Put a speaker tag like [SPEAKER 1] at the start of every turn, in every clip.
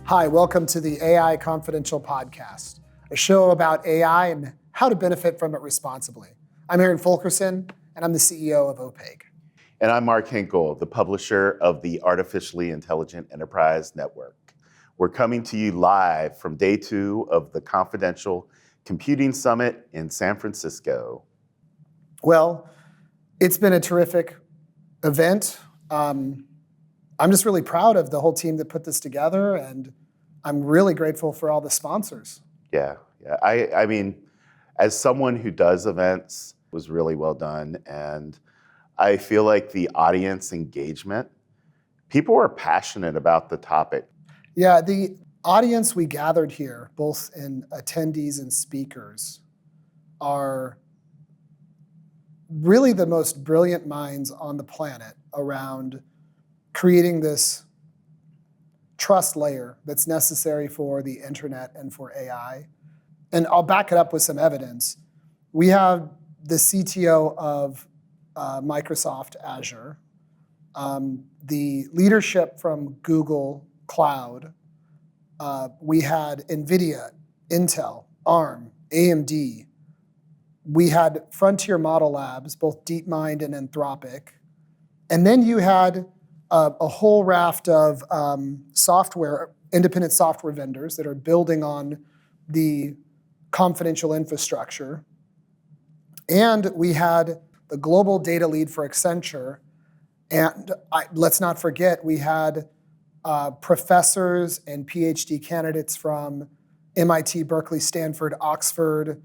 [SPEAKER 1] Hi, welcome to the AI Confidential podcast, a show about AI and how to benefit from it responsibly. I'm Aaron Fulkerson, and I'm the CEO of Opaque.
[SPEAKER 2] And I'm Mark Hinkle, the publisher of the Artificially Intelligent Enterprise Network. We're coming to you live from day 2 of the Confidential Computing Summit in San Francisco.
[SPEAKER 1] Well, it's been a terrific event. I'm just really proud of the whole team that put this together, and I'm really grateful for all the sponsors.
[SPEAKER 2] Yeah. I mean, as someone who does events, it was really well done, and I feel like the audience engagement, people are passionate about the topic.
[SPEAKER 1] Yeah, the audience we gathered here, both in attendees and speakers, are really the most brilliant minds on the planet around creating this trust layer that's necessary for the internet and for AI. And I'll back it up with some evidence. We have the CTO of Microsoft Azure, the leadership from Google Cloud. We had NVIDIA, Intel, ARM, AMD. We had frontier model labs, both DeepMind and Anthropic. And then you had a whole raft of independent software vendors that are building on the confidential infrastructure. And we had the global data lead for Accenture. And let's not forget, we had professors and PhD candidates from MIT, Berkeley, Stanford, Oxford,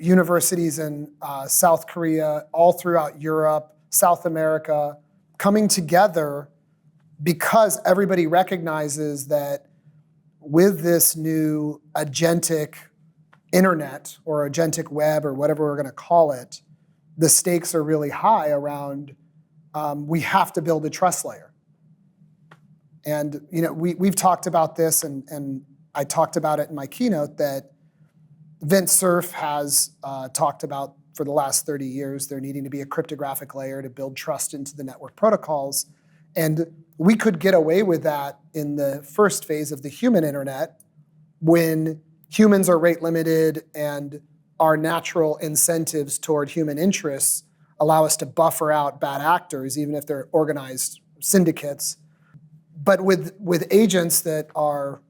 [SPEAKER 1] universities in South Korea, all throughout Europe, South America, coming together because everybody recognizes that with this new agentic internet or agentic web or whatever we're going to call it, the stakes are really high around we have to build a trust layer. And we've talked about this, and I talked about it in my keynote, that Vint Cerf has talked about for the last 30 years there needing to be a cryptographic layer to build trust into the network protocols. And we could get away with that in the first phase of the human internet when humans are rate limited and our natural incentives toward human interests allow us to buffer out bad actors, even if they're organized syndicates. But with agents that are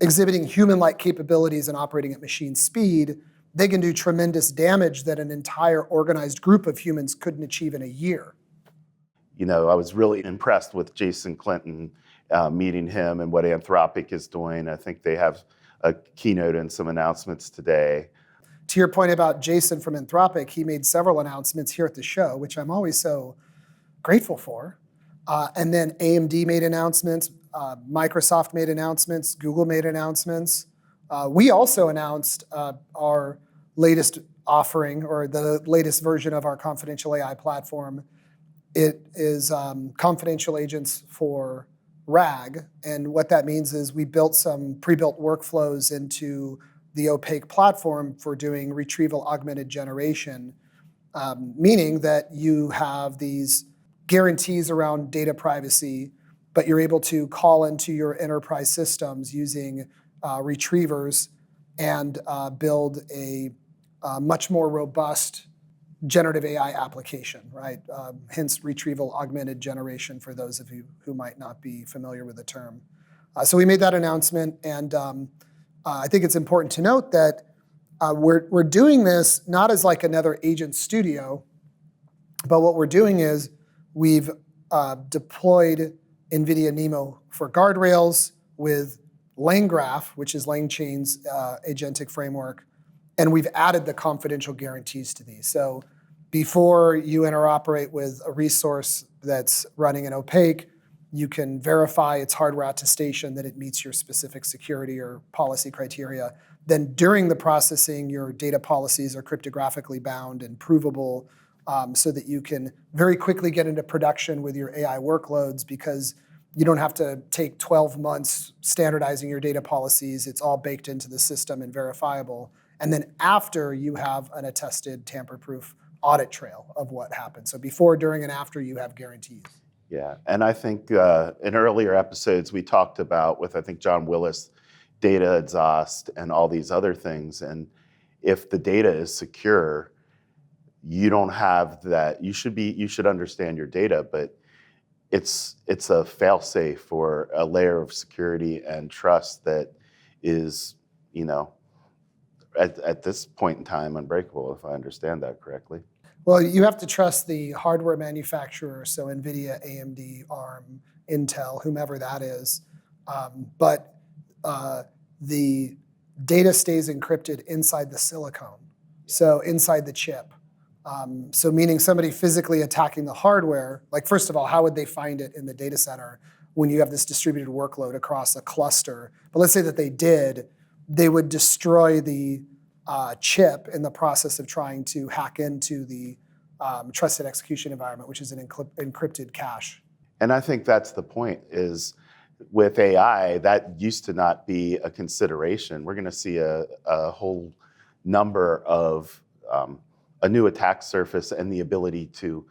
[SPEAKER 1] exhibiting human-like capabilities and operating at machine speed, they can do tremendous damage that an entire organized group of humans couldn't achieve in a year.
[SPEAKER 2] I was really impressed with Jason Clinton, meeting him and what Anthropic is doing. I think they have a keynote and some announcements today.
[SPEAKER 1] To your point about Jason from Anthropic, he made several announcements here at the show, which I'm always so grateful for. And then AMD made announcements, Microsoft made announcements, Google made announcements. We also announced our latest offering, or the latest version of our confidential AI platform. It is confidential agents for RAG, and what that means is we built some pre-built workflows into the Opaque platform for doing retrieval augmented generation, meaning that you have these guarantees around data privacy, but you're able to call into your enterprise systems using retrievers and build a much more robust generative AI application, right? Hence retrieval augmented generation for those of you who might not be familiar with the term. So we made that announcement, and I think it's important to note that we're doing this not as like another agent studio, but what we're doing is we've deployed NVIDIA NeMo for guardrails with LangGraph, which is LangChain's agentic framework, and we've added the confidential guarantees to these. So before you interoperate with a resource that's running in Opaque, you can verify its hardware attestation that it meets your specific security or policy criteria. Then during the processing, your data policies are cryptographically bound and provable, so that you can very quickly get into production with your AI workloads, because you don't have to take 12 months standardizing your data policies. It's all baked into the system and verifiable. And then after, you have an attested tamper-proof audit trail of what happened. So before, during, and after, you have guarantees.
[SPEAKER 2] Yeah, and I think in earlier episodes we talked about with I think John Willis, data exhaust and all these other things. And if the data is secure, you don't have that. You should understand your data, but it's a fail-safe for a layer of security and trust that is, at this point in time unbreakable, if I understand that correctly.
[SPEAKER 1] Well, you have to trust the hardware manufacturer, so NVIDIA, AMD, ARM, Intel, whomever that is. But the data stays encrypted inside the silicon, so inside the chip. So meaning somebody physically attacking the hardware, like first of all, how would they find it in the data center when you have this distributed workload across a cluster? But let's say that they did, they would destroy the chip in the process of trying to hack into the trusted execution environment, which is an encrypted cache.
[SPEAKER 2] And I think that's the point is with AI, that used to not be a consideration. We're going to see a whole number of a new attack surface and the ability to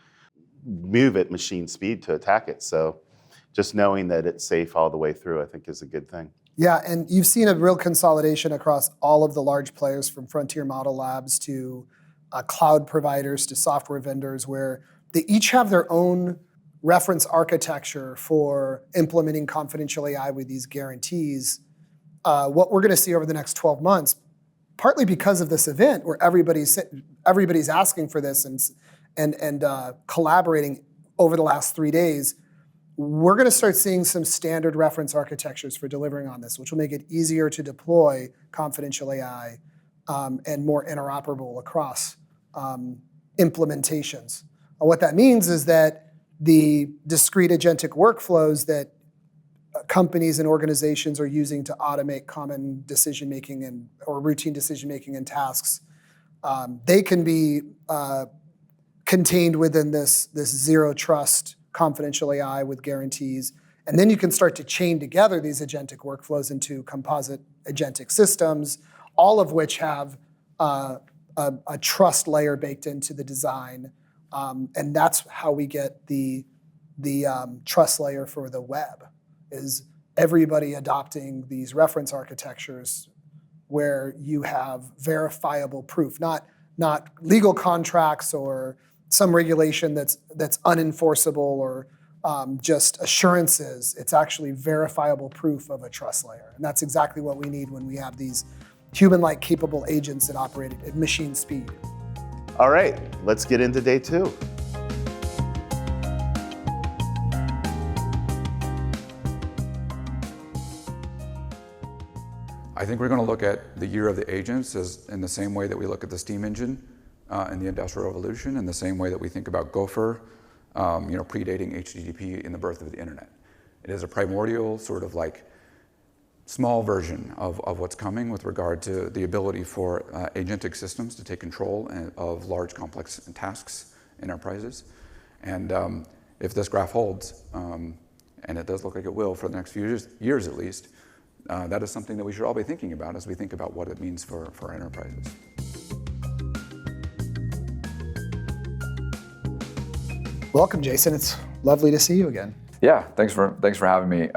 [SPEAKER 2] move at machine speed to attack it. So just knowing that it's safe all the way through, I think is a good thing.
[SPEAKER 1] Yeah, and you've seen a real consolidation across all of the large players from frontier model labs to cloud providers to software vendors where they each have their own reference architecture for implementing confidential AI with these guarantees. What we're going to see over the next 12 months, partly because of this event where everybody's asking for this and collaborating over the last 3 days, we're going to start seeing some standard reference architectures for delivering on this, which will make it easier to deploy confidential AI and more interoperable across implementations. What that means is that the discrete agentic workflows that companies and organizations are using to automate common decision-making or routine decision-making and tasks, they can be contained within this zero trust confidential AI with guarantees. And then you can start to chain together these agentic workflows into composite agentic systems, all of which have a trust layer baked into the design. And that's how we get the trust layer for the web, is everybody adopting these reference architectures where you have verifiable proof, not legal contracts or some regulation that's unenforceable or just assurances. It's actually verifiable proof of a trust layer. And that's exactly what we need when we have these human-like capable agents that operate at machine speed.
[SPEAKER 2] All right, let's get into day 2.
[SPEAKER 3] I think we're going to look at the year of the agents as in the same way that we look at the steam engine in the Industrial Revolution, in the same way that we think about Gopher, predating HTTP in the birth of the internet. It is a primordial sort of like small version of what's coming with regard to the ability for agentic systems to take control of large complex tasks in enterprises. And if this graph holds, and it does look like it will for the next few years at least, that is something that we should all be thinking about as we think about what it means for our enterprises.
[SPEAKER 1] Welcome, Jason. It's lovely to see you again.
[SPEAKER 4] Yeah, thanks for having me.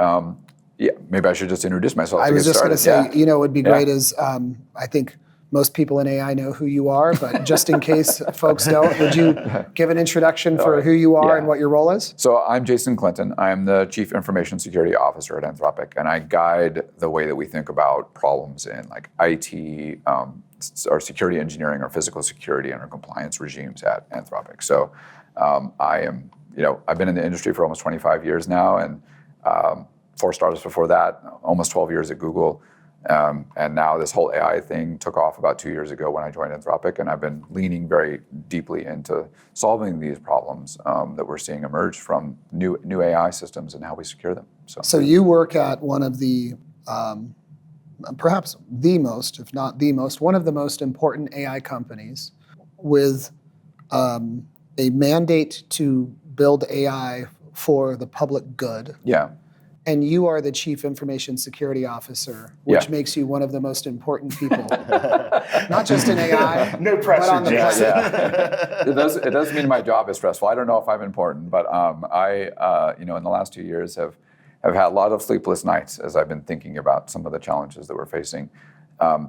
[SPEAKER 4] Yeah, maybe I should just introduce myself.
[SPEAKER 1] I was just going to say,
[SPEAKER 4] Yeah.
[SPEAKER 1] what would be great is I think most people in AI know who you are, but just in case folks don't, would you give an introduction for who you are and what your role is?
[SPEAKER 4] So I'm Jason Clinton. I'm the Chief Information Security Officer at Anthropic, and I guide the way that we think about problems in like IT, our security engineering, our physical security, and our compliance regimes at Anthropic. So I've been in the industry for almost 25 years now, and 4 startups before that, almost 12 years at Google. And now this whole AI thing took off about 2 years ago when I joined Anthropic, and I've been leaning very deeply into solving these problems that we're seeing emerge from new AI systems and how we secure them.
[SPEAKER 1] So you work at one of the, perhaps the most, if not the most, one of the most important AI companies with a mandate to build AI for the public good.
[SPEAKER 4] Yeah.
[SPEAKER 1] and you are the Chief Information Security Officer, which makes you one of the most important people, not just in AI,
[SPEAKER 2] No pressure,
[SPEAKER 1] but on the
[SPEAKER 2] Jason.
[SPEAKER 1] planet.
[SPEAKER 4] It does mean my job is stressful. I don't know if I'm important, but I in the last 2 years have had a lot of sleepless nights as I've been thinking about some of the challenges that we're facing.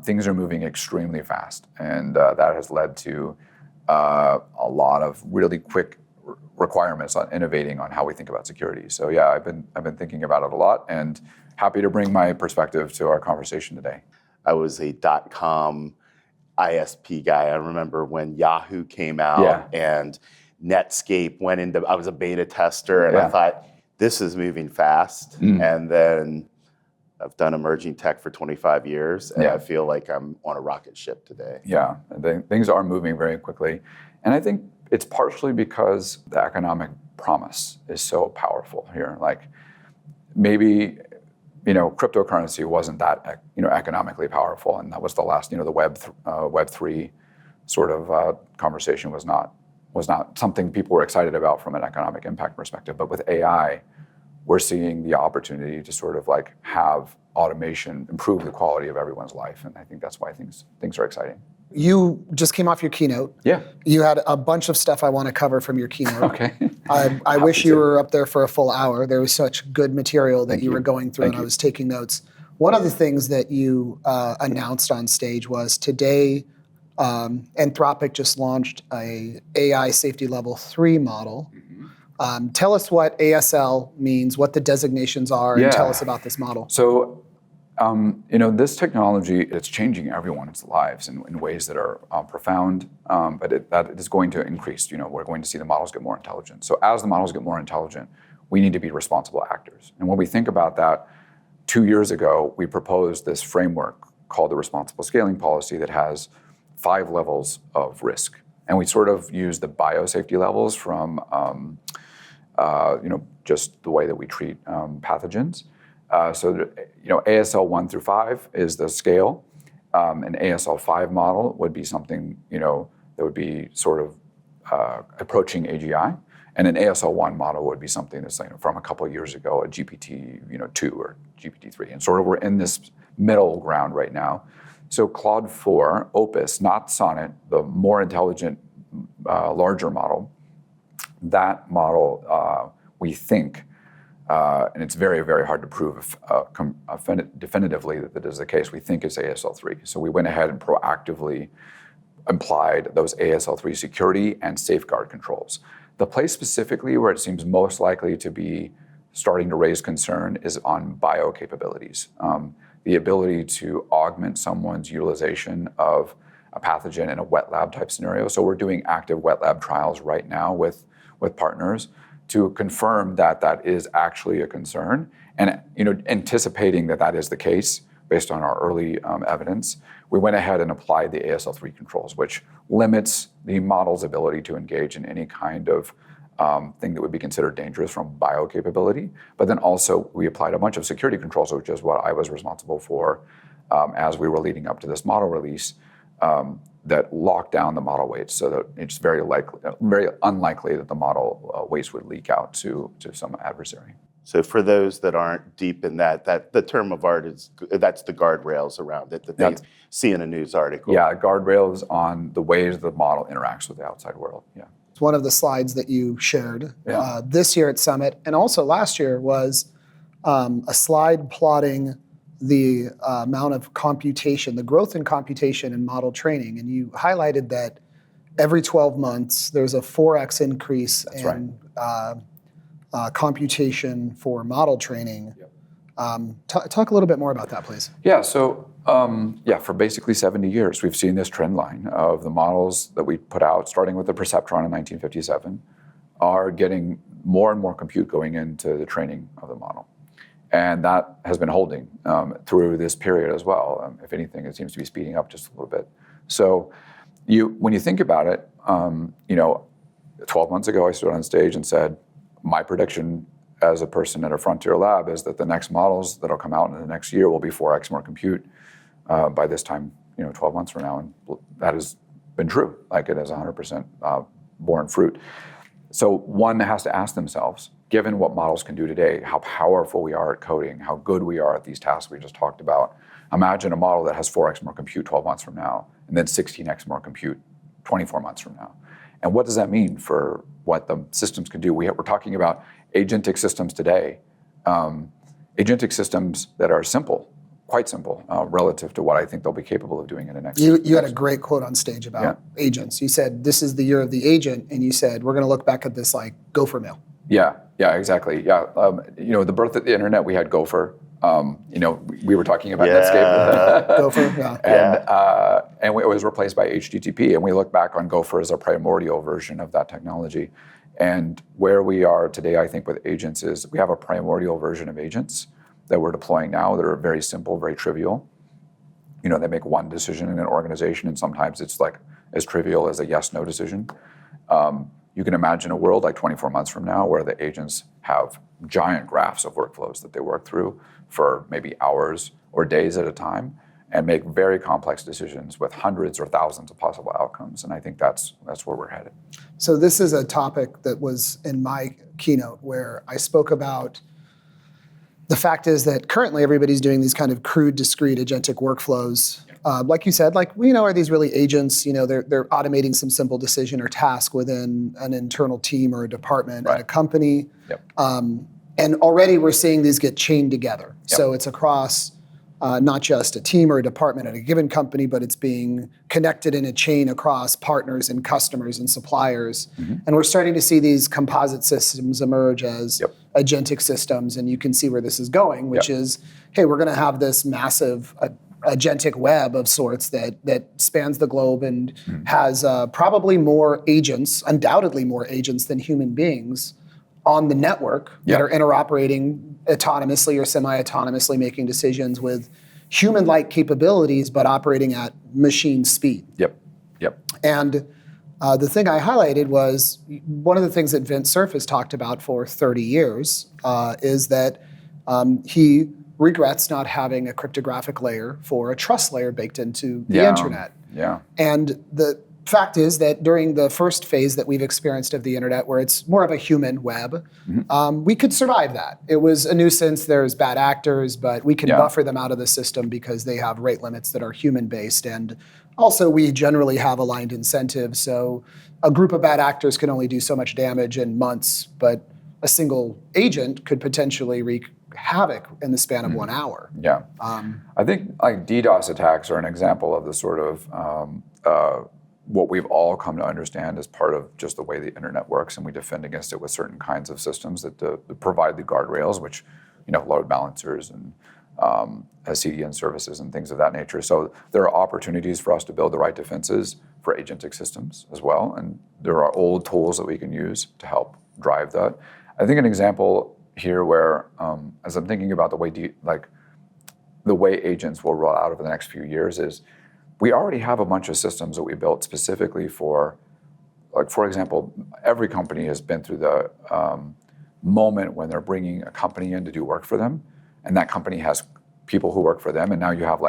[SPEAKER 4] Things are moving extremely fast, and that has led to a lot of really quick requirements on innovating on how we think about security. So yeah, I've been thinking about it a lot, and happy to bring my perspective to our conversation today.
[SPEAKER 2] I was a .com ISP guy. I remember when Yahoo came out and Netscape went into, I was a beta tester, and I thought, this is moving fast. And then I've done emerging tech for 25 years, and I feel like I'm on a rocket ship today.
[SPEAKER 4] Yeah, things are moving very quickly. And I think it's partially because the economic promise is so powerful here. Like maybe, cryptocurrency wasn't that, economically powerful, and that was the last, the Web3 sort of conversation was not something people were excited about from an economic impact perspective. But with AI, we're seeing the opportunity to sort of like have automation improve the quality of everyone's life, and I think that's why things are exciting.
[SPEAKER 1] You just came off your keynote.
[SPEAKER 4] Yeah.
[SPEAKER 1] You had a bunch of stuff I want to cover from your keynote.
[SPEAKER 4] Okay.
[SPEAKER 1] I wish you were up there for a full hour. There was such good material that you were going through, and I was taking notes. One of the things that you announced on stage was today, Anthropic just launched a AI safety level 3 model. Tell us what ASL means, what the designations are, and tell us about this model.
[SPEAKER 4] So, this technology, it's changing everyone's lives in ways that are profound, but that is going to increase. We're going to see the models get more intelligent. So as the models get more intelligent, we need to be responsible actors. And when we think about that, 2 years ago, we proposed this framework called the Responsible Scaling Policy that has 5 levels of risk. And we sort of use the biosafety levels from just the way that we treat pathogens. So ASL 1 through 5 is the scale. An ASL 5 model would be something, that would be sort of approaching AGI. And an ASL 1 model would be something that's from a couple of years ago, a GPT 2 or GPT 3. And sort of we're in this middle ground right now. So Claude 4, Opus, not Sonnet, the more intelligent, larger model, that model, we think, and it's very, very hard to prove definitively that is the case, we think it's ASL 3. So we went ahead and proactively applied those ASL 3 security and safeguard controls. The place specifically where it seems most likely to be starting to raise concern is on bio capabilities. The ability to augment someone's utilization of a pathogen in a wet lab type scenario. So we're doing active wet lab trials right now with partners to confirm that is actually a concern, and anticipating that is the case based on our early evidence, we went ahead and applied the ASL 3 controls, which limits the model's ability to engage in any kind of thing that would be considered dangerous from bio capability. But then also we applied a bunch of security controls, which is what I was responsible for as we were leading up to this model release, that lock down the model weights so that it's very unlikely that the model weights would leak out to some adversary.
[SPEAKER 2] So for those that aren't deep in that the term of art that's the guardrails around it that they see in a news article.
[SPEAKER 4] Yeah, guardrails on the ways the model interacts with the outside world. Yeah.
[SPEAKER 1] It's one of the slides that you shared this year at Summit, and also last year was a slide plotting the amount of computation, the growth in computation and model training. And you highlighted that every 12 months, there's a 4x increase in computation for model training. Talk a little bit more about that, please.
[SPEAKER 4] Yeah, so for basically 70 years, we've seen this trend line of the models that we put out, starting with the Perceptron in 1957, are getting more and more compute going into the training of the model. And that has been holding through this period as well. If anything, it seems to be speeding up just a little bit. So when you think about it, 12 months ago, I stood on stage and said, my prediction as a person at a frontier lab is that the next models that'll come out in the next year will be 4x more compute by this time, 12 months from now. And that has been true. Like it has 100% borne fruit. So one has to ask themselves, given what models can do today, how powerful we are at coding, how good we are at these tasks we just talked about. Imagine a model that has 4x more compute 12 months from now, and then 16x more compute 24 months from now. And what does that mean for what the systems can do? We're talking about agentic systems today, agentic systems that are simple, quite simple, relative to what I think they'll be capable of doing in the next.
[SPEAKER 1] You had a great quote on stage about agents. You said, this is the year of the agent, and you said, we're going to look back at this like Gopher Mail.
[SPEAKER 4] Yeah, exactly. Yeah, the birth of the internet, we had Gopher. We were talking about Netscape.
[SPEAKER 1] Gopher, yeah.
[SPEAKER 4] And it was replaced by HTTP, and we look back on Gopher as a primordial version of that technology. And where we are today, I think, with agents is we have a primordial version of agents that we're deploying now that are very simple, very trivial. They make one decision in an organization, and sometimes it's like as trivial as a yes/no decision. You can imagine a world like 24 months from now where the agents have giant graphs of workflows that they work through for maybe hours or days at a time and make very complex decisions with hundreds or thousands of possible outcomes. And I think that's where we're headed.
[SPEAKER 1] So this is a topic that was in my keynote where I spoke about the fact is that currently everybody's doing these kind of crude, discrete agentic workflows. Like you said, are these really agents? They're automating some simple decision or task within an internal team or a department at a company.
[SPEAKER 4] Yep.
[SPEAKER 1] And already we're seeing these get chained together.
[SPEAKER 4] Yep.
[SPEAKER 1] So it's across not just a team or a department at a given company, but it's being connected in a chain across partners and customers and suppliers. Mm-hmm. And we're starting to see these composite systems emerge as agentic systems. And you can see where this is going, which is, hey, we're going to have this massive agentic web of sorts that spans the globe and has probably more agents, undoubtedly more agents than human beings on the network that are interoperating autonomously or semi-autonomously, making decisions with human-like capabilities, but operating at machine speed.
[SPEAKER 4] Yep.
[SPEAKER 1] And the thing I highlighted was one of the things that Vint Cerf has talked about for 30 years is that he regrets not having a cryptographic layer for a trust layer baked into the internet.
[SPEAKER 4] Yeah.
[SPEAKER 1] And the fact is that during the first phase that we've experienced of the internet, where it's more of a human web, we could survive that. It was a nuisance, there's bad actors, but we can buffer them out of the system because they have rate limits that are human-based. And also we generally have aligned incentives, so a group of bad actors can only do so much damage in months, but a single agent could potentially wreak havoc in the span of 1 hour.
[SPEAKER 4] Yeah. I think like DDoS attacks are an example of the sort of what we've all come to understand as part of just the way the internet works, and we defend against it with certain kinds of systems that provide the guardrails, which, load balancers and CDN services and things of that nature. So there are opportunities for us to build the right defenses for agentic systems as well, and there are old tools that we can use to help drive that. I think an example here where, as I'm thinking about the way agents will roll out over the next few years is, we already have a bunch of systems that we built specifically for, like, for example, every company has been through the moment when they're bringing a company in to do work for them, and that company has people who work for them, and now you have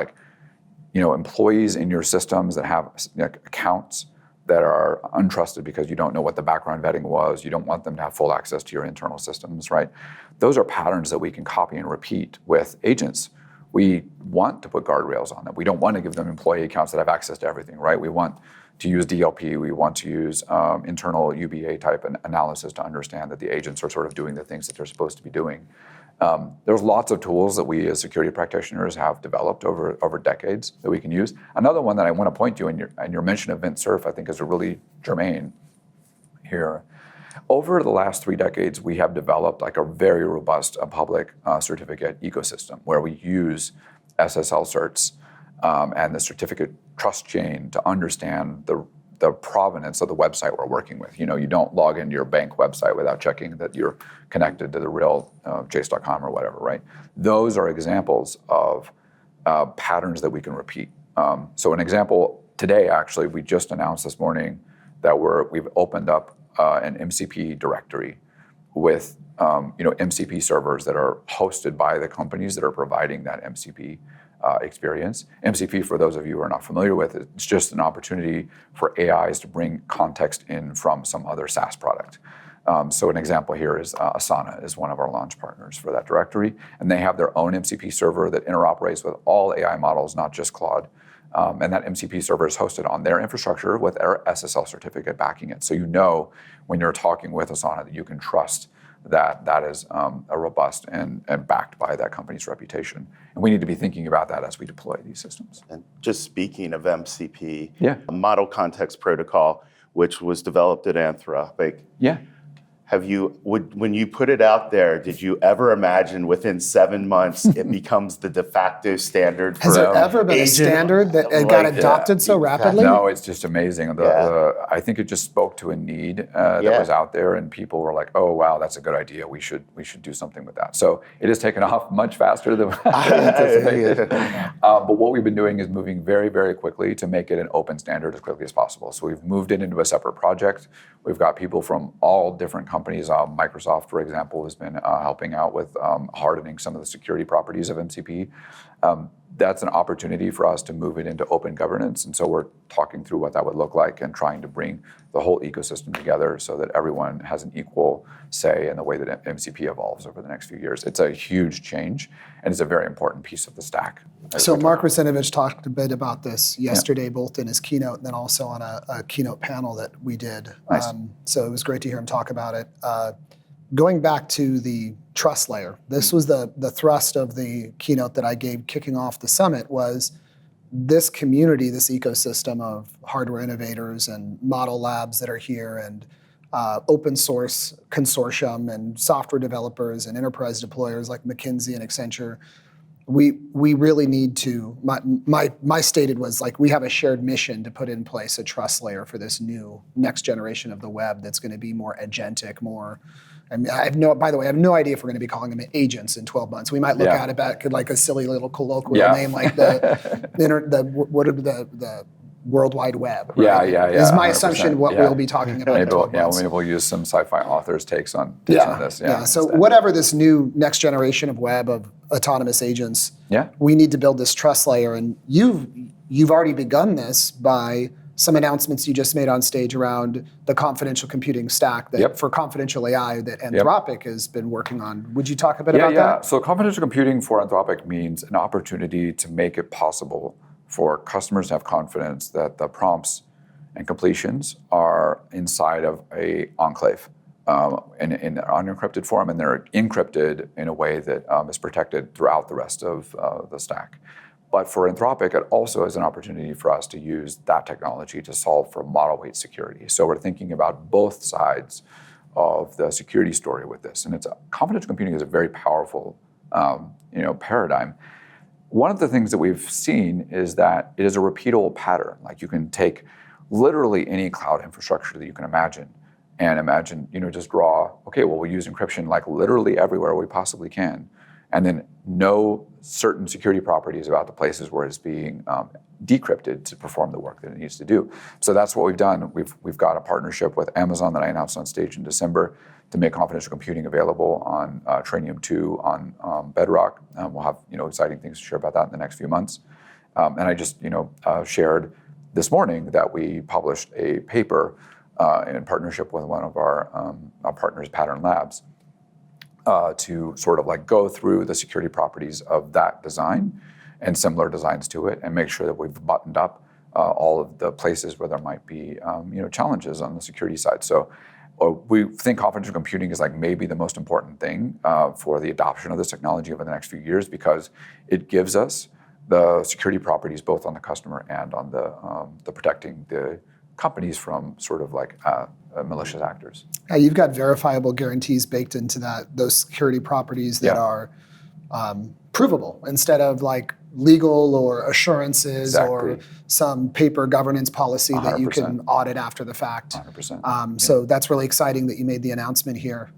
[SPEAKER 4] employees in your systems that have accounts that are untrusted because you don't know what the background vetting was. You don't want them to have full access to your internal systems, right? Those are patterns that we can copy and repeat with agents. We want to put guardrails on them. We don't want to give them employee accounts that have access to everything, right? We want to use DLP. We want to use internal UBA type analysis to understand that the agents are sort of doing the things that they're supposed to be doing. There's lots of tools that we as security practitioners have developed over decades that we can use. Another one that I want to point to in your mention of Vint Cerf, I think is a really germane here. Over the last 3 decades, we have developed like a very robust public certificate ecosystem where we use SSL certs and the certificate trust chain to understand the provenance of the website we're working with. You don't log into your bank website without checking that you're connected to the real chase.com or whatever, right? Those are examples of patterns that we can repeat. So an example today, actually, we just announced this morning that we've opened up an MCP directory with MCP servers that are hosted by the companies that are providing that MCP experience. MCP, for those of you who are not familiar with it, it's just an opportunity for AIs to bring context in from some other SaaS product. So an example here is Asana is one of our launch partners for that directory, and they have their own MCP server that interoperates with all AI models, not just Claude. And that MCP server is hosted on their infrastructure with their SSL certificate backing it. So you know when you're talking with Asana that you can trust that that is a robust and backed by that company's reputation. And we need to be thinking about that as we deploy these systems.
[SPEAKER 2] And just speaking of MCP,
[SPEAKER 4] Yeah.
[SPEAKER 2] Model Context Protocol, which was developed at Anthropic,
[SPEAKER 4] Yeah.
[SPEAKER 2] when you put it out there, did you ever imagine within 7 months it becomes the de facto standard for
[SPEAKER 1] Has there ever been a
[SPEAKER 2] agent?
[SPEAKER 1] standard that it got
[SPEAKER 2] Like,
[SPEAKER 1] adopted so rapidly?
[SPEAKER 4] No, it's just amazing. I think it just spoke to a need that was out there, and people were like, "Oh, wow, that's a good idea. We should do something with that." So it has taken off much faster than I anticipated. But what we've been doing is moving very, very quickly to make it an open standard as quickly as possible. So we've moved it into a separate project. We've got people from all different companies. Microsoft, for example, has been helping out with hardening some of the security properties of MCP. That's an opportunity for us to move it into open governance. And so we're talking through what that would look like and trying to bring the whole ecosystem together so that everyone has an equal say in the way that MCP evolves over the next few years. It's a huge change, and it's a very important piece of the stack.
[SPEAKER 1] So Mark Russinovich talked a bit about this yesterday, both in his keynote and then also on a keynote panel that we did.
[SPEAKER 4] Nice.
[SPEAKER 1] So it was great to hear him talk about it. Going back to the trust layer, this was the thrust of the keynote that I gave kicking off the summit was this community, this ecosystem of hardware innovators and model labs that are here and open source consortium and software developers and enterprise deployers like McKinsey and Accenture. We really need to, my stated was like, we have a shared mission to put in place a trust layer for this new next generation of the web that's going to be more agentic, more, I mean, by the way, I have no idea if we're going to be calling them agents in 12 months. We might look at it back like a silly little colloquial name like the World Wide Web. Right?
[SPEAKER 4] Yeah.
[SPEAKER 1] Is my
[SPEAKER 4] 100%.
[SPEAKER 1] assumption what we'll be talking about in 12 months.
[SPEAKER 4] Maybe we'll use some sci-fi authors' takes on this.
[SPEAKER 1] So whatever this new next generation of web of autonomous agents, we need to build this trust layer. And you've already begun this by some announcements you just made on stage around the confidential computing stack that for confidential AI that Anthropic has been working on. Would you talk a bit about that?
[SPEAKER 4] So confidential computing for Anthropic means an opportunity to make it possible for customers to have confidence that the prompts and completions are inside of a enclave in an unencrypted form, and they're encrypted in a way that is protected throughout the rest of the stack. But for Anthropic, it also is an opportunity for us to use that technology to solve for model weight security. So we're thinking about both sides of the security story with this. And confidential computing is a very powerful paradigm. One of the things that we've seen is that it is a repeatable pattern. Like you can take literally any cloud infrastructure that you can imagine and just draw, we'll use encryption like literally everywhere we possibly can. And then know certain security properties about the places where it's being decrypted to perform the work that it needs to do. So that's what we've done. We've got a partnership with Amazon that I announced on stage in December to make confidential computing available on Trainium 2 on Bedrock. We'll have exciting things to share about that in the next few months. And I just shared this morning that we published a paper in partnership with one of our partners, Pattern Labs, to sort of like go through the security properties of that design and similar designs to it and make sure that we've buttoned up all of the places where there might be challenges on the security side. So we think confidential computing is like maybe the most important thing for the adoption of this technology over the next few years because it gives us the security properties both on the customer and on the protecting the companies from sort of like malicious actors.
[SPEAKER 1] You've got verifiable guarantees baked into those security properties that are provable instead of like legal or assurances or some paper governance policy 100%. That you can audit after the fact.
[SPEAKER 4] 100%.
[SPEAKER 1] So that's really exciting that you made the announcement here.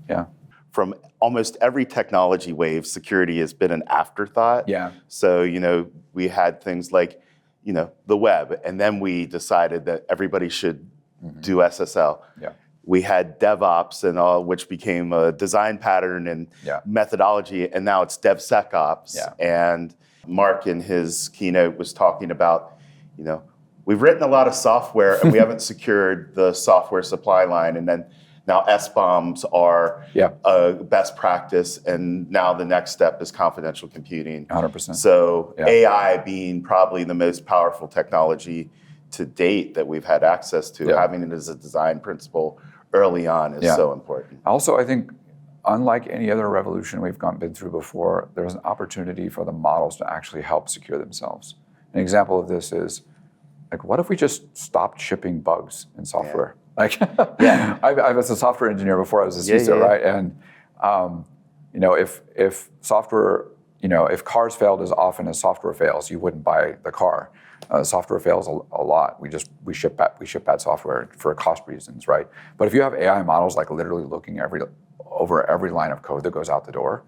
[SPEAKER 4] Yeah.
[SPEAKER 2] From almost every technology wave, security has been an afterthought.
[SPEAKER 4] Yeah.
[SPEAKER 2] So, we had things like, the web, and then we decided that everybody should do SSL.
[SPEAKER 4] Yeah.
[SPEAKER 2] We had DevOps and all, which became a design pattern and methodology, and now it's DevSecOps.
[SPEAKER 4] Yeah.
[SPEAKER 2] And Mark in his keynote was talking about, we've written a lot of software and we haven't secured the software supply line, and then Now SBOMs are
[SPEAKER 4] Yeah.
[SPEAKER 2] a best practice, and now the next step is confidential computing.
[SPEAKER 4] 100%.
[SPEAKER 2] So
[SPEAKER 4] Yeah.
[SPEAKER 2] AI being probably the most powerful technology to date that we've had access to, having it as a design principle early on is so important.
[SPEAKER 4] Also, I think, unlike any other revolution we've been through before, there's an opportunity for the models to actually help secure themselves. An example of this is, like, what if we just stopped shipping bugs in software? Like, I was a software engineer before I was a CISO, right? And if software, if cars failed as often as software fails, you wouldn't buy the car. Software fails a lot. We ship bad software for cost reasons, right? But if you have AI models like literally looking over every line of code that goes out the door,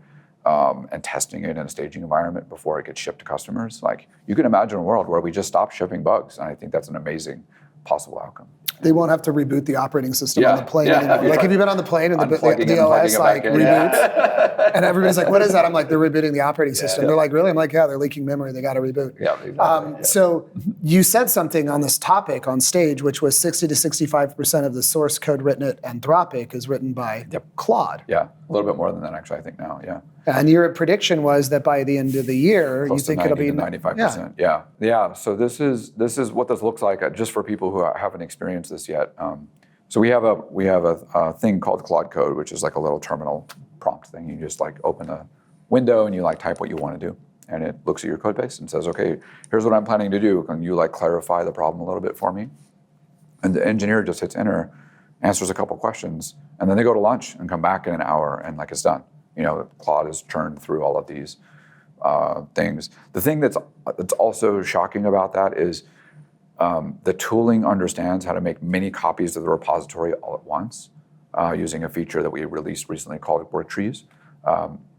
[SPEAKER 4] and testing it in a staging environment before it gets shipped to customers, like, you can imagine a world where we just stop shipping bugs, and I think that's an amazing possible outcome.
[SPEAKER 1] They won't have to reboot the operating system on the plane anymore. Like, have you been on the plane and the OS like reboots? And everybody's like, what is that? I'm like, they're rebooting the operating system. They're like, really? I'm like, yeah, they're leaking memory. They got to reboot.
[SPEAKER 4] Yeah, exactly.
[SPEAKER 1] So you said something on this topic on stage, which was 60 to 65% of the source code written at Anthropic is written by Claude.
[SPEAKER 4] Yeah, a little bit more than that, actually, I think now,
[SPEAKER 1] And your prediction was that by the end of the year,
[SPEAKER 4] close
[SPEAKER 1] you think
[SPEAKER 4] to
[SPEAKER 1] it'll be
[SPEAKER 4] 95%. Yeah. So this is what this looks like, just for people who haven't experienced this yet. So we have a thing called Claude Code, which is like a little terminal prompt thing. You just like open a window and you like type what you want to do, and it looks at your code base and says, okay, here's what I'm planning to do. Can you like clarify the problem a little bit for me? And the engineer just hits enter, answers a couple questions, and then they go to lunch and come back in an hour, and like, it's done. Claude has churned through all of these things. The thing that's also shocking about that is the tooling understands how to make many copies of the repository all at once, using a feature that we released recently called work trees.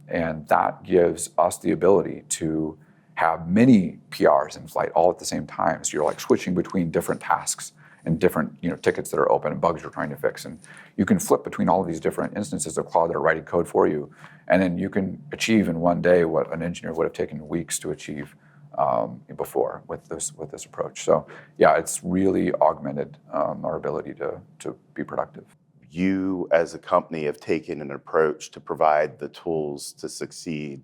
[SPEAKER 4] And that gives us the ability to have many PRs in flight all at the same time. So you're like switching between different tasks and different tickets that are open and bugs you're trying to fix. And you can flip between all of these different instances of Claude that are writing code for you. And then you can achieve in one day what an engineer would have taken weeks to achieve before with this approach. So yeah, it's really augmented our ability to be productive.
[SPEAKER 2] You as a company have taken an approach to provide the tools to succeed.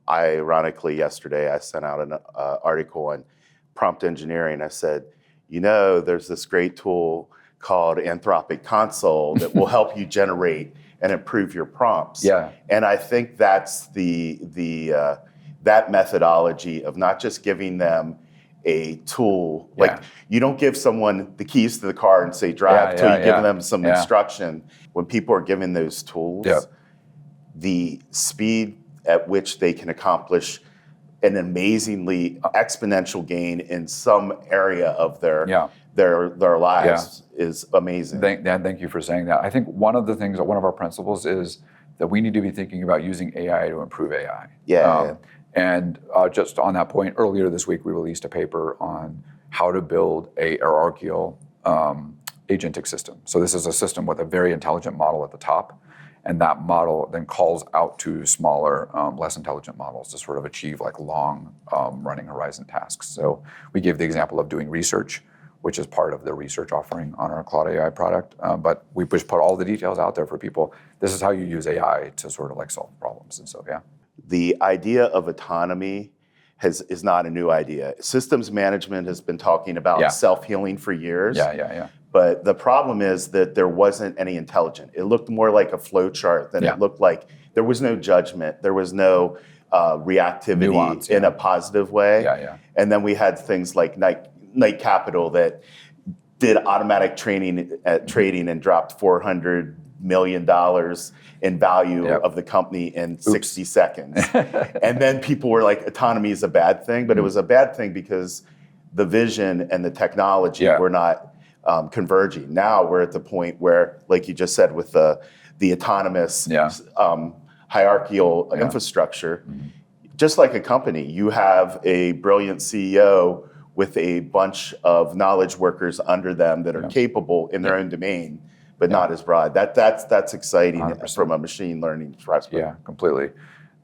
[SPEAKER 2] Ironically, yesterday I sent out an article on prompt engineering. I said, there's this great tool called Anthropic Console that will help you generate and improve your prompts.
[SPEAKER 4] Yeah.
[SPEAKER 2] And I think that's that methodology of not just giving them a tool. Like, you don't give someone the keys to the car and say drive until you give them some instruction. When people are given those tools, the speed at which they can accomplish an amazingly exponential gain in some area of their lives is amazing.
[SPEAKER 4] Thank you for saying that. I think one of our principles is that we need to be thinking about using AI to improve AI. And just on that point, earlier this week, we released a paper on how to build a hierarchical agentic system. So this is a system with a very intelligent model at the top, and that model then calls out to smaller, less intelligent models to sort of achieve like long running horizon tasks. So we gave the example of doing research, which is part of the research offering on our Claude AI product. But we just put all the details out there for people. This is how you use AI to sort of like solve problems. And so,
[SPEAKER 2] The idea of autonomy is not a new idea. Systems management has been talking about self-healing for years. But the problem is that there wasn't any intelligence. It looked more like a flow chart than it looked like. There was no judgment. There was no reactivity nuance, in a positive way. And then we had things like Night Capital that did automatic trading and dropped $400 million in value of the company in 60 seconds. And then people were like, autonomy is a bad thing, but it was a bad thing because the vision and the technology were not converging. Now we're at the point where, like you just said, with the autonomous hierarchical infrastructure, just like a company, you have a brilliant CEO with a bunch of knowledge workers under them that are capable in their own domain, but not as broad. That's exciting 100%. From a machine learning perspective.
[SPEAKER 4] Yeah, completely.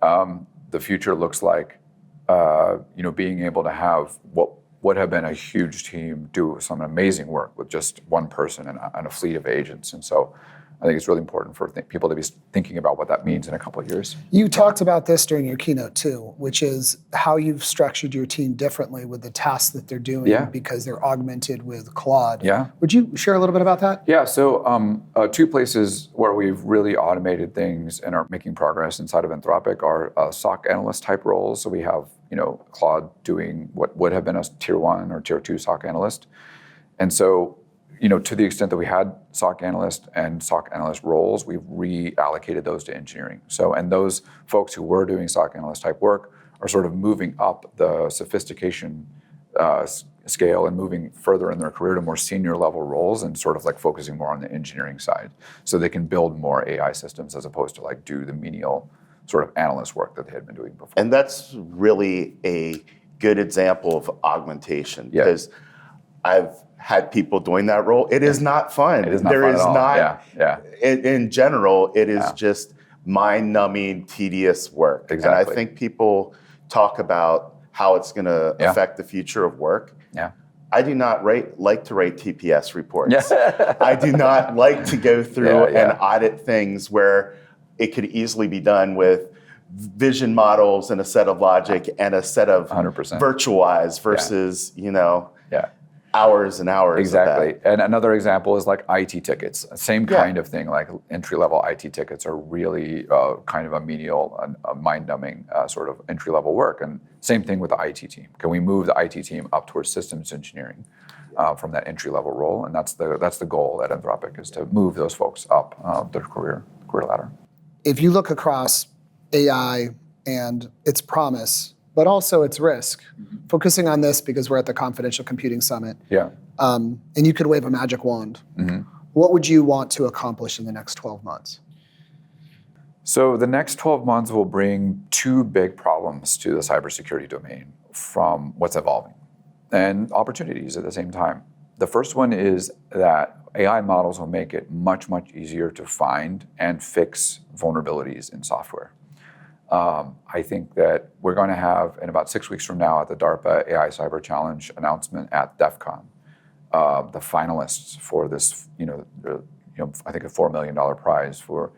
[SPEAKER 4] The future looks like being able to have what would have been a huge team do some amazing work with just one person and a fleet of agents. And so I think it's really important for people to be thinking about what that means in a couple of years.
[SPEAKER 1] You talked about this during your keynote too, which is how you've structured your team differently with the tasks that they're doing because they're augmented with Claude.
[SPEAKER 4] Yeah.
[SPEAKER 1] Would you share a little bit about that?
[SPEAKER 4] Yeah, so two places where we've really automated things and are making progress inside of Anthropic are SOC analyst type roles. So we have Claude doing what would have been a tier 1 or tier 2 SOC analyst. And so to the extent that we had SOC analyst and SOC analyst roles, we've reallocated those to engineering. So, and those folks who were doing SOC analyst type work are sort of moving up the sophistication scale and moving further in their career to more senior level roles and sort of like focusing more on the engineering side. So they can build more AI systems as opposed to like do the menial sort of analyst work that they had been doing before.
[SPEAKER 2] And that's really a good example of augmentation because I've had people doing that role. It is not fun.
[SPEAKER 4] It is not fun at all.
[SPEAKER 2] In general, it is just mind-numbing, tedious work.
[SPEAKER 4] Exactly.
[SPEAKER 2] And I think people talk about how it's going to affect the future of work.
[SPEAKER 4] Yeah.
[SPEAKER 2] I do not like to write TPS reports. I do not like to go through and audit things where it could easily be done with vision models and a set of logic and a set of
[SPEAKER 4] 100%.
[SPEAKER 2] virtualized versus, hours and hours.
[SPEAKER 4] Exactly.
[SPEAKER 2] Of that.
[SPEAKER 4] And another example is like IT tickets. Same kind of thing, like entry-level IT tickets are really kind of a menial, mind-numbing sort of entry-level work. And same thing with the IT team. Can we move the IT team up towards systems engineering from that entry-level role? And that's the goal at Anthropic, is to move those folks up their career ladder.
[SPEAKER 1] If you look across AI and its promise, but also its risk, focusing on this because we're at the Confidential Computing Summit, and you could wave a magic wand, what would you want to accomplish in the next 12 months?
[SPEAKER 4] So the next 12 months will bring two big problems to the cybersecurity domain from what's evolving, and opportunities at the same time. The first one is that AI models will make it much, much easier to find and fix vulnerabilities in software. I think that we're going to have, in about 6 weeks from now, at the DARPA AI Cyber Challenge announcement at DEF CON, the finalists for this, I think a $4 million prize for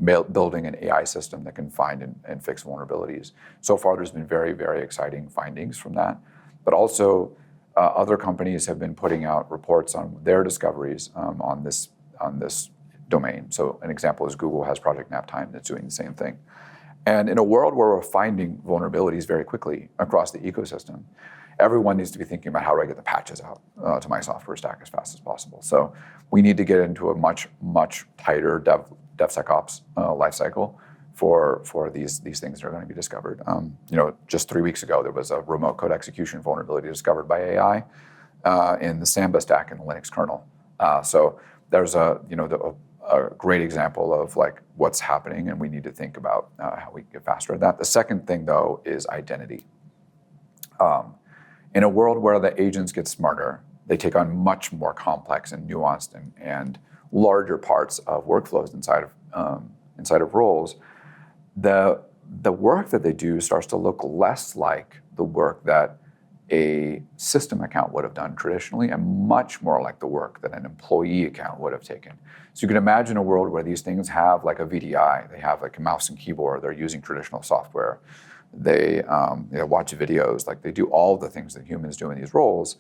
[SPEAKER 4] building an AI system that can find and fix vulnerabilities. So far, there's been very, very exciting findings from that. But also, other companies have been putting out reports on their discoveries on this domain. So an example is Google has Project Naptime that's doing the same thing. And in a world where we're finding vulnerabilities very quickly across the ecosystem, everyone needs to be thinking about how do I get the patches out to my software stack as fast as possible. So we need to get into a much, much tighter DevSecOps lifecycle for these things that are going to be discovered. Just 3 weeks ago, there was a remote code execution vulnerability discovered by AI in the Samba stack in the Linux kernel. So there's a great example of like what's happening, and we need to think about how we get faster at that. The second thing, though, is identity. In a world where the agents get smarter, they take on much more complex and nuanced and larger parts of workflows inside of roles. The work that they do starts to look less like the work that a system account would have done traditionally, and much more like the work that an employee account would have taken. So you can imagine a world where these things have like a VDI, they have like a mouse and keyboard, they're using traditional software, they watch videos, like they do all the things that humans do in these roles.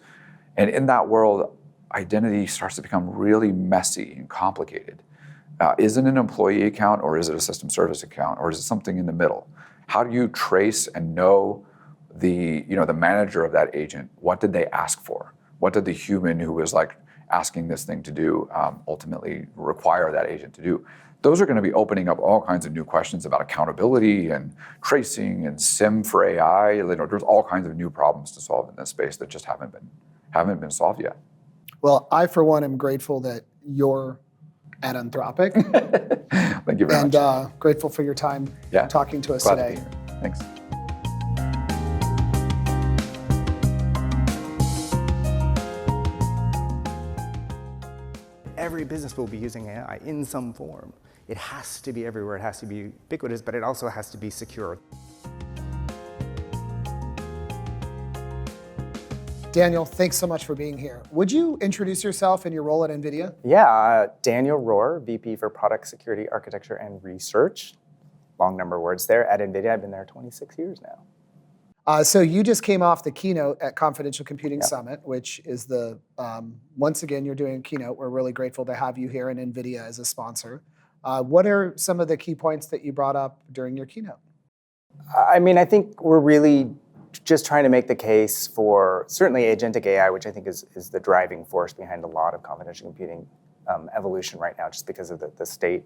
[SPEAKER 4] And in that world, identity starts to become really messy and complicated. Is it an employee account, or is it a system service account, or is it something in the middle? How do you trace and know the manager of that agent? What did they ask for? What did the human who was like asking this thing to do ultimately require that agent to do? Those are going to be opening up all kinds of new questions about accountability and tracing and SIM for AI. There's all kinds of new problems to solve in this space that just haven't been solved yet.
[SPEAKER 1] Well, I for one am grateful that you're at Anthropic.
[SPEAKER 4] Thank you very much.
[SPEAKER 1] And grateful for your time talking to us
[SPEAKER 4] Glad
[SPEAKER 1] today.
[SPEAKER 4] To be here. Thanks.
[SPEAKER 5] Every business will be using AI in some form. It has to be everywhere, it has to be ubiquitous, but it also has to be secure.
[SPEAKER 1] Daniel, thanks so much for being here. Would you introduce yourself and your role at NVIDIA?
[SPEAKER 6] Yeah, Daniel Rohrer, VP for Product Security Architecture and Research. Long number of words there. At NVIDIA, I've been there 26 years now.
[SPEAKER 1] So you just came off the keynote at Confidential Computing Summit, which is the, once again, you're doing a keynote. We're really grateful to have you here and NVIDIA as a sponsor. What are some of the key points that you brought up during your keynote?
[SPEAKER 6] I mean, I think we're really just trying to make the case for certainly agentic AI, which I think is the driving force behind a lot of confidential computing evolution right now, just because of the state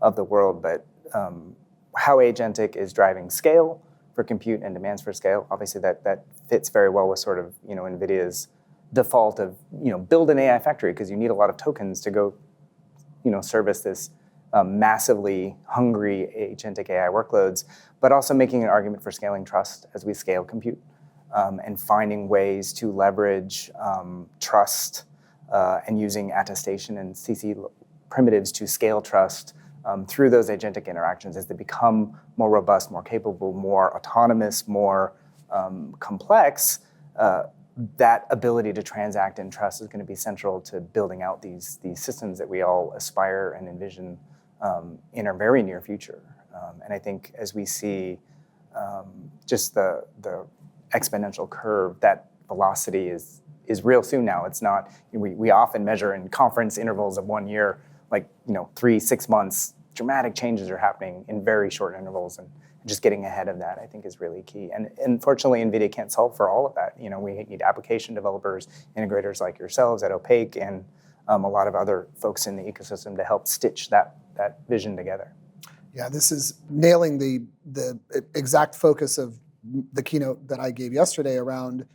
[SPEAKER 6] of the world. But how agentic is driving scale for compute and demands for scale. Obviously, that fits very well with sort of NVIDIA's default of build an AI factory because you need a lot of tokens to go service this massively hungry agentic AI workloads, but also making an argument for scaling trust as we scale compute and finding ways to leverage trust and using attestation and CC primitives to scale trust through those agentic interactions as they become more robust, more capable, more autonomous, more complex. That ability to transact and trust is going to be central to building out these systems that we all aspire and envision in our very near future. And I think as we see just the exponential curve, that velocity is real soon now. It's not, we often measure in conference intervals of 1 year, like 3-6 months, dramatic changes are happening in very short intervals, and just getting ahead of that I think is really key. And unfortunately, NVIDIA can't solve for all of that. We need application developers, integrators like yourselves at Opaque, and a lot of other folks in the ecosystem to help stitch that vision together.
[SPEAKER 1] Yeah, this is nailing the exact focus of the keynote that I gave yesterday around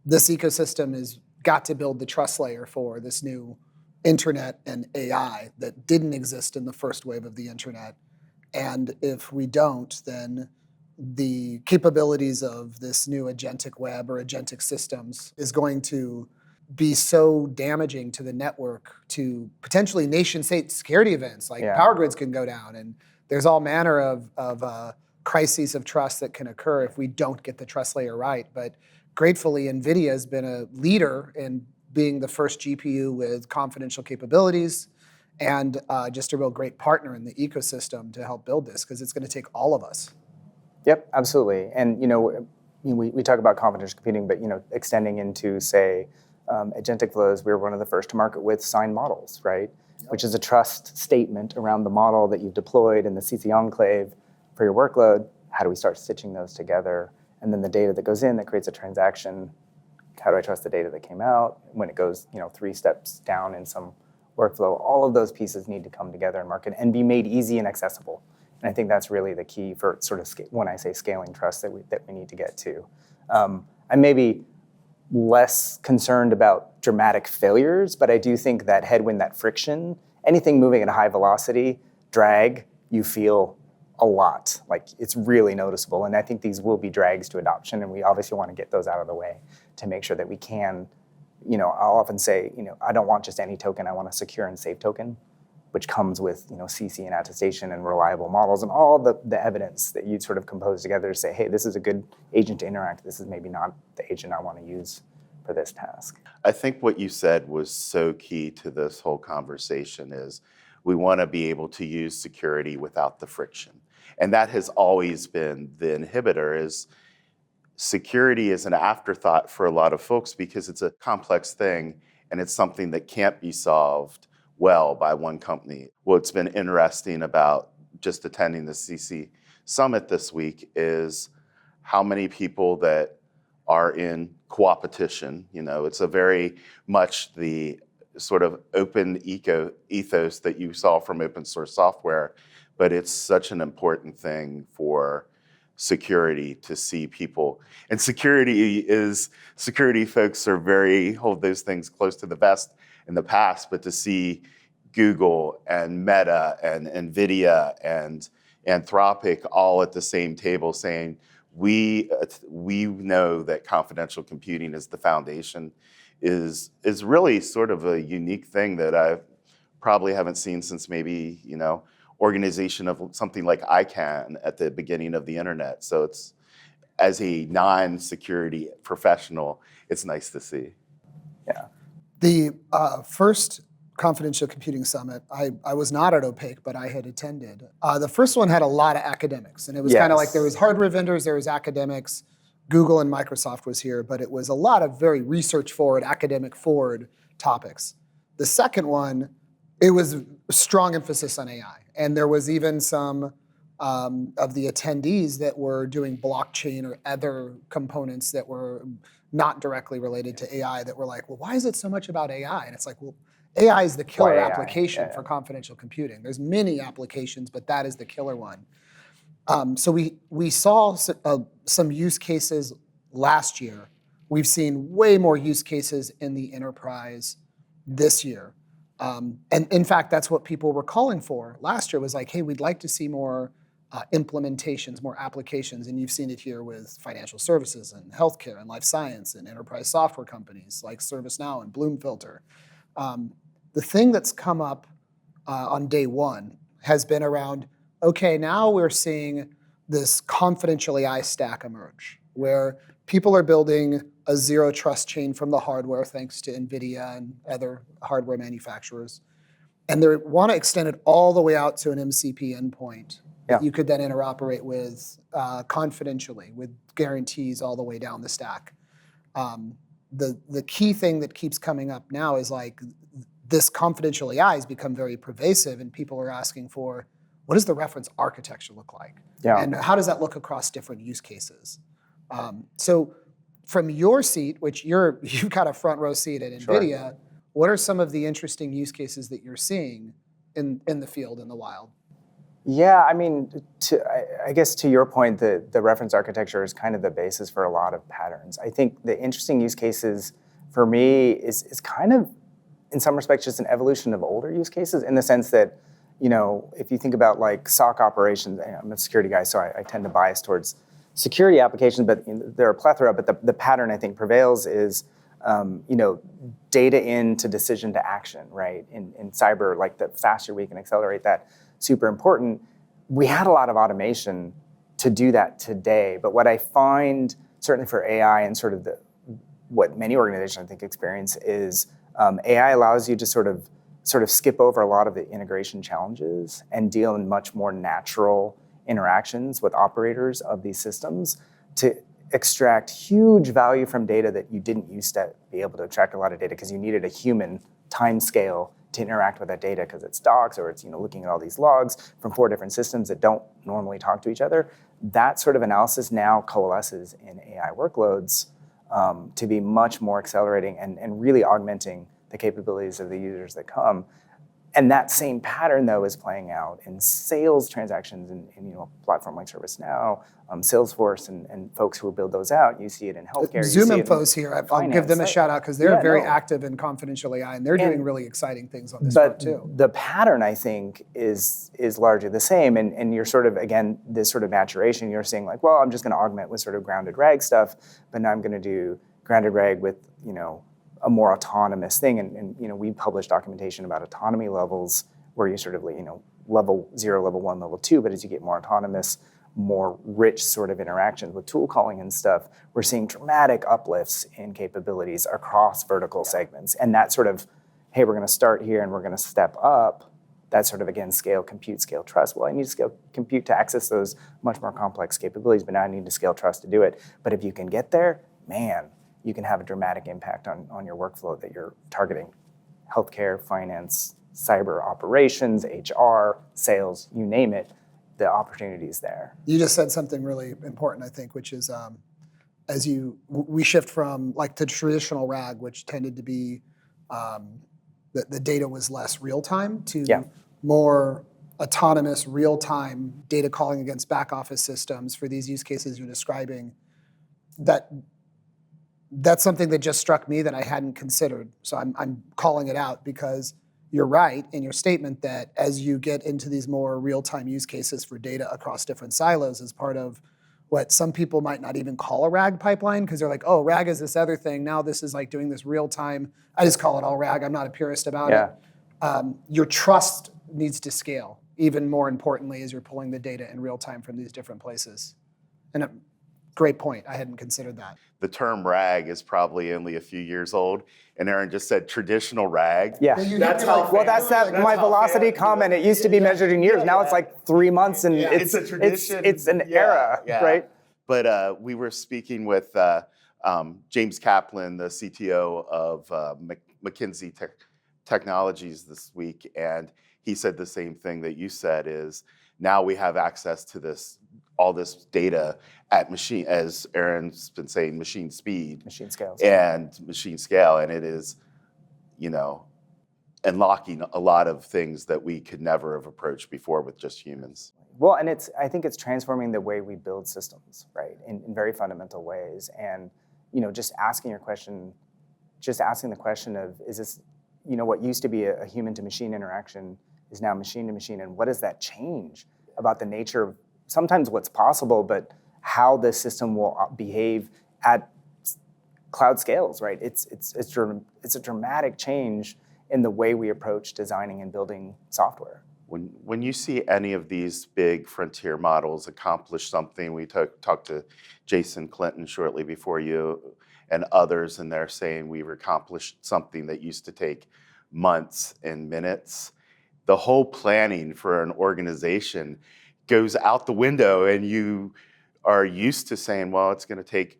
[SPEAKER 1] this ecosystem is got to build the trust layer for this new internet and AI that didn't exist in the first wave of the internet. And if we don't, then the capabilities of this new agentic web or agentic systems is going to be so damaging to the network, to potentially nation-state security events, like power grids can go down, and there's all manner of crises of trust that can occur if we don't get the trust layer right. But gratefully, NVIDIA has been a leader in being the first GPU with confidential capabilities, and just a real great partner in the ecosystem to help build this, because it's going to take all of us.
[SPEAKER 6] Yep, absolutely. And we talk about confidential computing, but extending into, say, agentic flows, we were one of the first to market with signed models, right? Yep. Which is a trust statement around the model that you've deployed in the CC enclave for your workload. How do we start stitching those together? And then the data that goes in that creates a transaction. How do I trust the data that came out? When it goes 3 steps down in some workflow, all of those pieces need to come together in market and be made easy and accessible. And I think that's really the key for sort of when I say scaling trust that we need to get to. I may be less concerned about dramatic failures, but I do think that headwind, that friction, anything moving at a high velocity, drag, you feel a lot. Like it's really noticeable. And I think these will be drags to adoption, and we obviously want to get those out of the way to make sure that we can, I'll often say, I don't want just any token, I want a secure and safe token, which comes with CC and attestation and reliable models and all the evidence that you sort of compose together to say, hey, this is a good agent to interact. This is maybe not the agent I want to use for this task.
[SPEAKER 2] I think what you said was so key to this whole conversation is we want to be able to use security without the friction. And that has always been the inhibitor, is security is an afterthought for a lot of folks because it's a complex thing and it's something that can't be solved well by one company. What's been interesting about just attending the CC Summit this week is how many people that are in coopetition. It's a very much the sort of open ethos that you saw from open source software, but it's such an important thing for security to see people. And security folks are hold those things close to the vest in the past, but to see Google and Meta and NVIDIA and Anthropic all at the same table saying, we know that confidential computing is the foundation is really sort of a unique thing that I probably haven't seen since maybe, organization of something like ICANN at the beginning of the internet. So as a non-security professional, it's nice to see.
[SPEAKER 6] Yeah.
[SPEAKER 1] The first Confidential Computing Summit, I was not at Opaque, but I had attended. The first one had a lot of academics, and it was kind of like there was hardware vendors, there was academics, Google and Microsoft was here, but it was a lot of very research-forward, academic-forward topics. The second one, it was a strong emphasis on AI, and there was even some of the attendees that were doing blockchain or other components that were not directly related to AI that were like, well, why is it so much about AI? And it's like, well, AI is the killer
[SPEAKER 6] AI?
[SPEAKER 1] application for confidential computing. There's many applications, but that is the killer one. So we saw some use cases last year. We've seen way more use cases in the enterprise this year. And in fact, that's what people were calling for last year was like, hey, we'd like to see more implementations, more applications. And you've seen it here with financial services and healthcare and life science and enterprise software companies like ServiceNow and Bloomfilter. The thing that's come up on day one has been around, okay, now we're seeing this confidential AI stack emerge where people are building a zero trust chain from the hardware thanks to NVIDIA and other hardware manufacturers. And they want to extend it all the way out to an MCP endpoint that you could then interoperate with confidentially with guarantees all the way down the stack. The key thing that keeps coming up now is like this confidential AI has become very pervasive and people are asking for, what does the reference architecture look like?
[SPEAKER 6] Yeah.
[SPEAKER 1] And how does that look across different use cases? So from your seat, which you've got a front row seat at NVIDIA, what are some of the interesting use cases that you're seeing in the field, in the wild?
[SPEAKER 6] Yeah, I mean, I guess to your point, the reference architecture is kind of the basis for a lot of patterns. I think the interesting use cases for me is kind of, in some respects, just an evolution of older use cases in the sense that, you know, if you think about like SOC operations, I'm a security guy, so I tend to bias towards security applications, but there are a plethora, but the pattern I think prevails is, you know, data in to decision to action, right? In cyber, like the faster we can accelerate that, super important. We had a lot of automation to do that today, but what I find, certainly for AI and sort of what many organizations I think experience is AI allows you to sort of skip over a lot of the integration challenges and deal in much more natural interactions with operators of these systems to extract huge value from data that you didn't used to be able to extract a lot of data because you needed a human time scale to interact with that data because it's docs or it's, you know, looking at all these logs from 4 different systems that don't normally talk to each other. That sort of analysis now coalesces in AI workloads to be much more accelerating and really augmenting the capabilities of the users that come. And that same pattern, though, is playing out in sales transactions in you know, a platform like ServiceNow, Salesforce, and folks who build those out. You see it in healthcare.
[SPEAKER 1] Zoom Info's here. I'll give them a shout out because they're very active in confidential AI, and they're doing really exciting things on this front too.
[SPEAKER 6] But the pattern, I think, is largely the same. And you're sort of, again, this sort of maturation, you're saying like, well, I'm just going to augment with sort of grounded RAG stuff, but now I'm going to do grounded RAG with, you know, a more autonomous thing. And you know, we published documentation about autonomy levels where you sort of, you know, level 0, level 1, level 2, but as you get more autonomous, more rich sort of interactions with tool calling and stuff, we're seeing dramatic uplifts in capabilities across vertical segments. And that sort of, hey, we're going to start here and we're going to step up. That sort of, again, scale, compute, scale, trust. Well, I need to scale compute to access those much more complex capabilities, but now I need to scale trust to do it. But if you can get there, man, you can have a dramatic impact on your workflow that you're targeting. Healthcare, finance, cyber operations, HR, sales, you name it, the opportunity is there.
[SPEAKER 1] You just said something really important, I think, which is we shift from like the traditional RAG, which tended to be the data was less real time, to more autonomous, real time data calling against back office systems for these use cases you're describing. That's something that just struck me that I hadn't considered. So I'm calling it out because you're right in your statement that as you get into these more real-time use cases for data across different silos as part of what some people might not even call a RAG pipeline because they're like, oh, RAG is this other thing. Now this is like doing this real-time. I just call it all RAG. I'm not a purist about it. Your trust needs to scale, even more importantly, as you're pulling the data in real time from these different places. And Great point. I hadn't considered that.
[SPEAKER 2] The term RAG is probably only a few years old, and Aaron just said traditional RAG.
[SPEAKER 6] Yeah.
[SPEAKER 1] That's how.
[SPEAKER 6] Well, that's my velocity comment. It used to be measured in years. Now it's like 3 months, and
[SPEAKER 2] It's a tradition.
[SPEAKER 6] It's an era, right?
[SPEAKER 2] But we were speaking with James Kaplan, the CTO of McKinsey Technologies this week, and he said the same thing that you said, is now we have access to all this data at machine, as Aaron's been saying, machine speed.
[SPEAKER 6] Machine scales.
[SPEAKER 2] And machine scale, and it is, unlocking a lot of things that we could never have approached before with just humans.
[SPEAKER 6] Well, and I think it's transforming the way we build systems, right, in very fundamental ways. And, just asking the question of, is this, what used to be a human to machine interaction is now machine to machine, and what does that change about the nature of sometimes what's possible, but how the system will behave at cloud scales, right? It's a dramatic change in the way we approach designing and building software.
[SPEAKER 2] When you see any of these big frontier models accomplish something, we talked to Jason Clinton shortly before you and others, and they're saying we've accomplished something that used to take months and minutes. The whole planning for an organization goes out the window, and you are used to saying, well, it's going to take,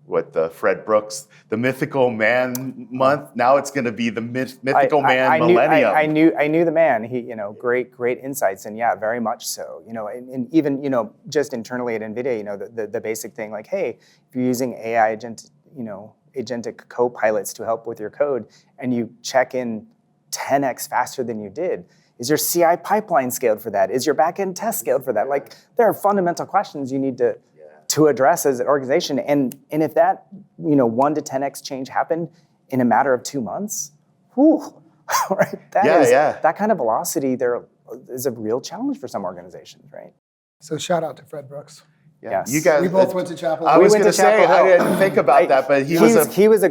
[SPEAKER 2] what the Fred Brooks, the mythical man month. Now it's going to be the mythical man millennium.
[SPEAKER 6] I knew the man. He, great insights, and yeah, very much so. And even just internally at NVIDIA, the basic thing, like, hey, if you're using AI agentic co-pilots to help with your code, and you check in 10x faster than you did. Is your CI pipeline scaled for that? Is your backend test scaled for that? Like, there are fundamental questions you need to address as an organization. And if that 1 to 10x change happened in a matter of 2 months, right? That kind of velocity there is a real challenge for some organizations, right?
[SPEAKER 1] So shout out to Fred Brooks.
[SPEAKER 2] Yeah.
[SPEAKER 6] Yes.
[SPEAKER 2] You guys,
[SPEAKER 1] We both went to Chapel Hill.
[SPEAKER 2] I was
[SPEAKER 6] went
[SPEAKER 2] going
[SPEAKER 6] to
[SPEAKER 2] to say,
[SPEAKER 6] Chapel
[SPEAKER 2] I
[SPEAKER 6] Hill.
[SPEAKER 2] didn't think about that, but he was
[SPEAKER 6] a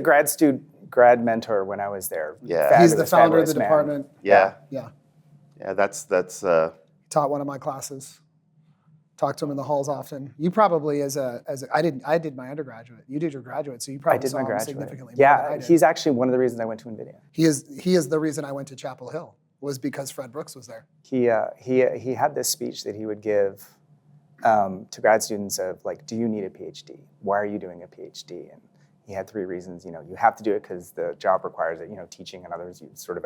[SPEAKER 6] grad mentor when I was there.
[SPEAKER 2] Yeah.
[SPEAKER 1] He's the founder of the
[SPEAKER 6] Fabulous man.
[SPEAKER 1] department.
[SPEAKER 2] Yeah.
[SPEAKER 1] That's taught one of my classes. Talked to him in the halls often. You probably, I did my undergraduate. You did your graduate, so you probably
[SPEAKER 6] I did
[SPEAKER 1] saw
[SPEAKER 6] my
[SPEAKER 1] him
[SPEAKER 6] graduate.
[SPEAKER 1] significantly more than I did.
[SPEAKER 6] He's actually one of the reasons I went to NVIDIA.
[SPEAKER 1] He is the reason I went to Chapel Hill, was because Fred Brooks was there.
[SPEAKER 6] He had this speech that he would give to grad students of, like, do you need a PhD? Why are you doing a PhD? And he had 3 reasons. You have to do it because the job requires it. Teaching and others, sort of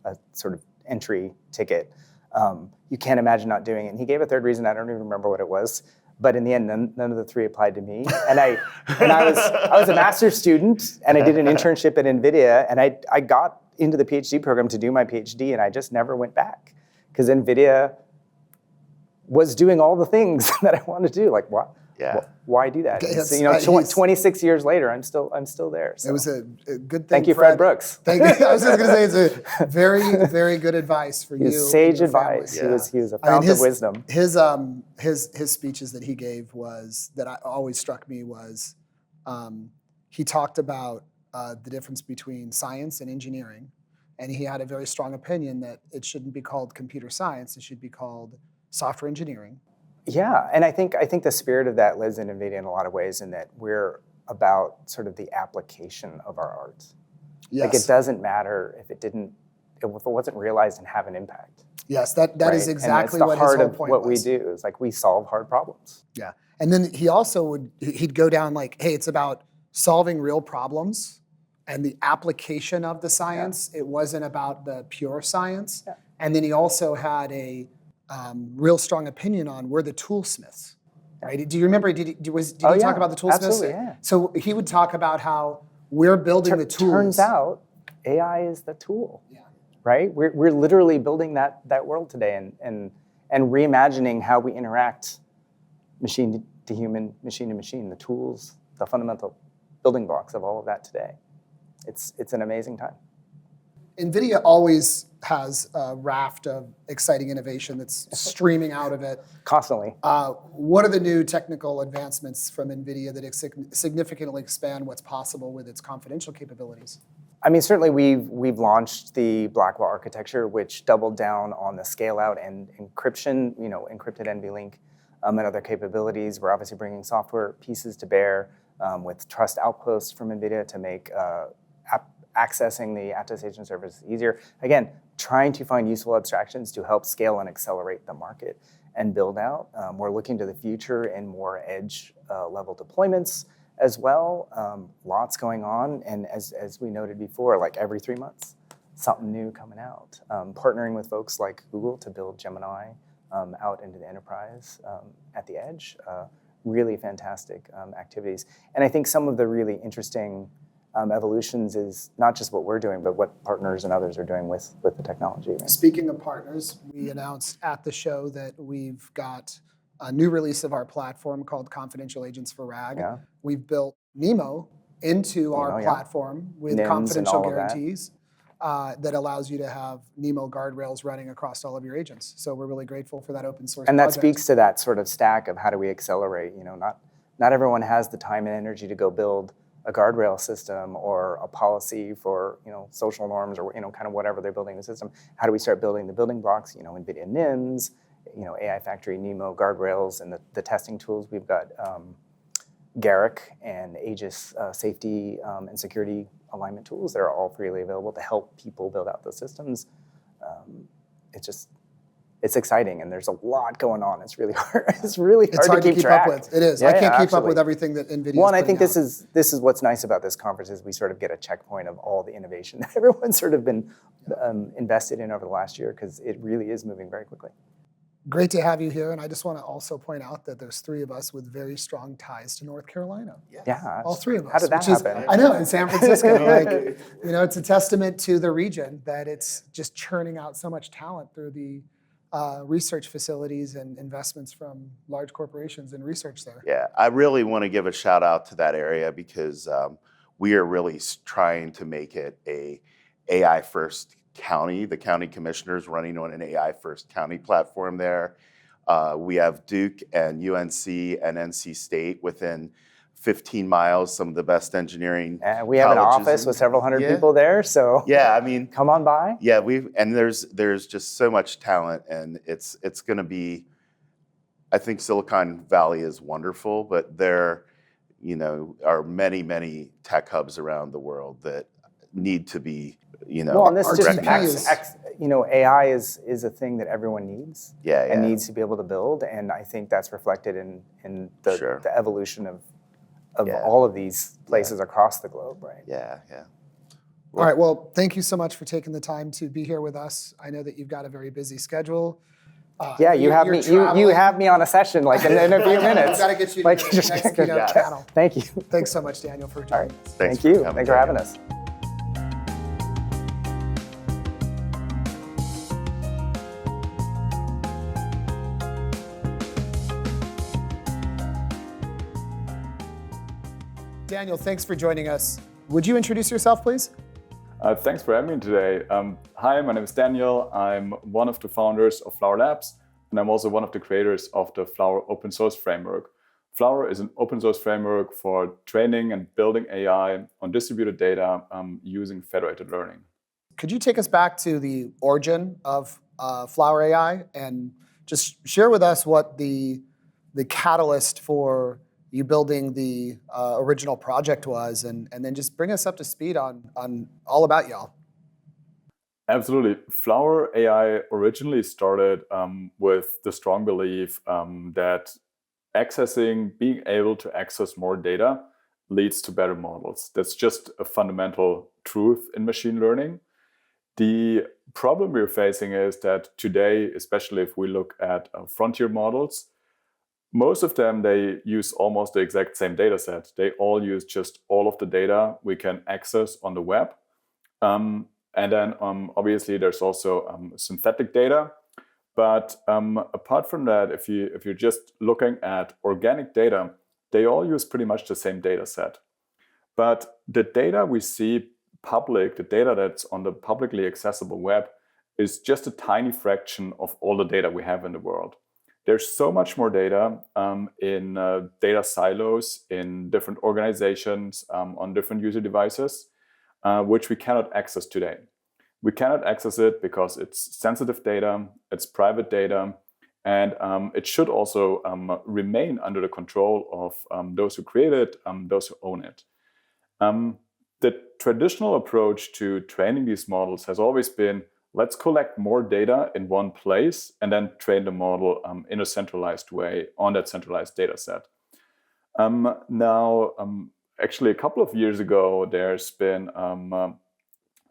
[SPEAKER 6] a sort of entry ticket. You can't imagine not doing it. And he gave a 3rd reason. I don't even remember what it was. But in the end, none of the 3 applied to me. And I was a master's student, and I did an internship at NVIDIA, and I got into the PhD program to do my PhD, and I just never went back because NVIDIA was doing all the things that I wanted to do. Like, why do that? So, 26 years later, I'm still there. So.
[SPEAKER 1] It was a good thing.
[SPEAKER 6] Thank you, Fred Brooks.
[SPEAKER 1] Thank you. I was just going to say, it's a very, very good advice for you.
[SPEAKER 6] Sage advice.
[SPEAKER 1] Family.
[SPEAKER 6] He was a fount of wisdom.
[SPEAKER 1] His speeches that he gave always struck me was, he talked about the difference between science and engineering, and he had a very strong opinion that it shouldn't be called computer science. It should be called software engineering.
[SPEAKER 6] Yeah, and I think the spirit of that lives in NVIDIA in a lot of ways, in that we're about sort of the application of our art.
[SPEAKER 1] Yes.
[SPEAKER 6] Like, it doesn't matter if it wasn't realized and have an impact.
[SPEAKER 1] Yes, that
[SPEAKER 6] right?
[SPEAKER 1] is exactly
[SPEAKER 6] and
[SPEAKER 1] what
[SPEAKER 6] that's
[SPEAKER 1] his
[SPEAKER 6] the
[SPEAKER 1] whole
[SPEAKER 6] heart
[SPEAKER 1] point
[SPEAKER 6] of what
[SPEAKER 1] was.
[SPEAKER 6] we do. Is like we solve hard problems.
[SPEAKER 1] Yeah, and then he also he'd go down like, hey, it's about solving real problems and the application of the science. Yeah. It wasn't about the pure science. Yeah. And then he also had a real strong opinion on we're the toolsmiths, right? Do you remember? Did he talk about the toolsmiths?
[SPEAKER 6] Absolutely, yeah.
[SPEAKER 1] So he would talk about how we're building the tools.
[SPEAKER 6] Turns out, AI is the tool.
[SPEAKER 1] Yeah.
[SPEAKER 6] Right? We're literally building that world today and reimagining how we interact, machine to human, machine to machine. The tools, the fundamental building blocks of all of that today. It's an amazing time.
[SPEAKER 1] NVIDIA always has a raft of exciting innovation that's streaming out of it.
[SPEAKER 6] Constantly.
[SPEAKER 1] What are the new technical advancements from NVIDIA that significantly expand what's possible with its confidential capabilities?
[SPEAKER 6] I mean, certainly we've launched the Blackwell architecture, which doubled down on the scale out and encryption, encrypted NVLink, and other capabilities. We're obviously bringing software pieces to bear with Trust Outposts from NVIDIA to make accessing the attestation service easier. Again, trying to find useful abstractions to help scale and accelerate the market and build out. We're looking to the future in more edge level deployments as well. Lots going on, and as we noted before, like every 3 months, something new coming out. Partnering with folks like Google to build Gemini out into the enterprise at the edge. Really fantastic activities. And I think some of the really interesting evolutions is not just what we're doing, but what partners and others are doing with the technology. Right?
[SPEAKER 1] Speaking of partners, we announced at the show that we've got a new release of our platform called Confidential Agents for RAG.
[SPEAKER 6] Yeah.
[SPEAKER 1] We've built Nemo into our platform with
[SPEAKER 6] NIMs
[SPEAKER 1] confidential
[SPEAKER 6] and all of that.
[SPEAKER 1] guarantees that allows you to have Nemo guardrails running across all of your agents. So we're really grateful for that open source
[SPEAKER 6] And that
[SPEAKER 1] project.
[SPEAKER 6] speaks to that sort of stack of how do we accelerate. Not everyone has the time and energy to go build a guardrail system or a policy for social norms or kind of whatever they're building the system. How do we start building the building blocks? NVIDIA NIMs, AI Factory, Nemo, guardrails, and the testing tools. We've got Garrick and Aegis safety and security alignment tools that are all freely available to help people build out those systems. It's exciting, and there's a lot going on. It's really hard. It's hard to keep track.
[SPEAKER 1] Up with. It is. I can't keep up with everything that NVIDIA is
[SPEAKER 6] Well, and I think
[SPEAKER 1] putting
[SPEAKER 6] this is what's nice about this conference is we sort of get a checkpoint of all the innovation that everyone's sort of been invested in over the last year, because it really is moving very quickly.
[SPEAKER 1] Great to have you here, and I just want to also point out that there's 3 of us with very strong ties to North Carolina.
[SPEAKER 6] Yeah.
[SPEAKER 1] All 3 of us.
[SPEAKER 6] How did that happen?
[SPEAKER 1] I know, in San Francisco. It's a testament to the region that it's just churning out so much talent through the research facilities and investments from large corporations in research there.
[SPEAKER 2] Yeah, I really want to give a shout out to that area because we are really trying to make it a AI first county. The county commissioners running on an AI first county platform there. We have Duke and UNC and NC State within 15 miles, some of the best engineering
[SPEAKER 6] we have an office with several hundred people there, so come on by.
[SPEAKER 2] Yeah, there's just so much talent, and it's going to be. I think Silicon Valley is wonderful, but there, are many tech hubs around the world that need to be,
[SPEAKER 6] Well, and this
[SPEAKER 2] recognized.
[SPEAKER 6] just AI is a thing that everyone needs. And needs to be able to build, and I think that's reflected in the evolution of all of these places across the globe, right?
[SPEAKER 2] Yeah.
[SPEAKER 1] All right, well, thank you so much for taking the time to be here with us. I know that you've got a very busy schedule.
[SPEAKER 6] You have me. You have me on a session in a few minutes.
[SPEAKER 1] We've got to get you to the next keynote panel.
[SPEAKER 6] Thank you.
[SPEAKER 1] Thanks so much, Daniel, for joining us.
[SPEAKER 6] Thank you. Thanks for having us.
[SPEAKER 1] Daniel, thanks for joining us. Would you introduce yourself, please?
[SPEAKER 7] Thanks for having me today. Hi, my name is Daniel. I'm one of the founders of Flower Labs, and I'm also one of the creators of the Flower open source framework. Flower is an open source framework for training and building AI on distributed data using federated learning.
[SPEAKER 1] Could you take us back to the origin of Flower AI and just share with us what the catalyst for you building the original project was, and then just bring us up to speed on all about y'all.
[SPEAKER 7] Absolutely. Flower AI originally started with the strong belief that being able to access more data leads to better models. That's just a fundamental truth in machine learning. The problem we're facing is that today, especially if we look at frontier models, most of them, they use almost the exact same data set. They all use just all of the data we can access on the web. And then obviously there's also synthetic data. But apart from that, if you're just looking at organic data, they all use pretty much the same data set. But the data we see public, the data that's on the publicly accessible web, is just a tiny fraction of all the data we have in the world. There's so much more data in data silos, in different organizations, on different user devices, which we cannot access today. We cannot access it because it's sensitive data, it's private data, And it should also remain under the control of those who create it, those who own it. The traditional approach to training these models has always been, let's collect more data in one place and then train the model in a centralized way on that centralized data set. Now, actually, a couple of years ago, there's been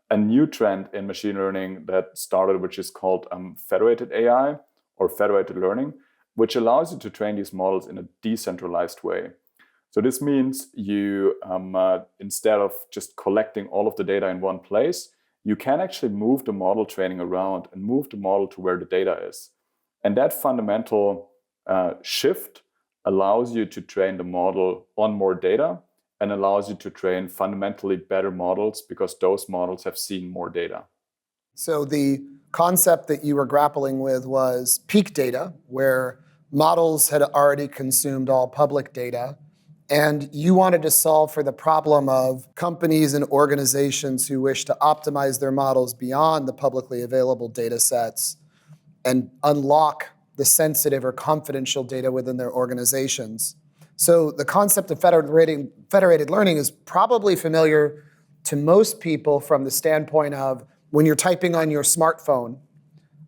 [SPEAKER 7] a new trend in machine learning that started, which is called federated AI or federated learning, which allows you to train these models in a decentralized way. So this means you, instead of just collecting all of the data in one place, you can actually move the model training around and move the model to where the data is. And that fundamental shift allows you to train the model on more data and allows you to train fundamentally better models because those models have seen more data.
[SPEAKER 1] So the concept that you were grappling with was peak data, where models had already consumed all public data, and you wanted to solve for the problem of companies and organizations who wish to optimize their models beyond the publicly available data sets and unlock the sensitive or confidential data within their organizations. So the concept of federated learning is probably familiar to most people from the standpoint of when you're typing on your smartphone,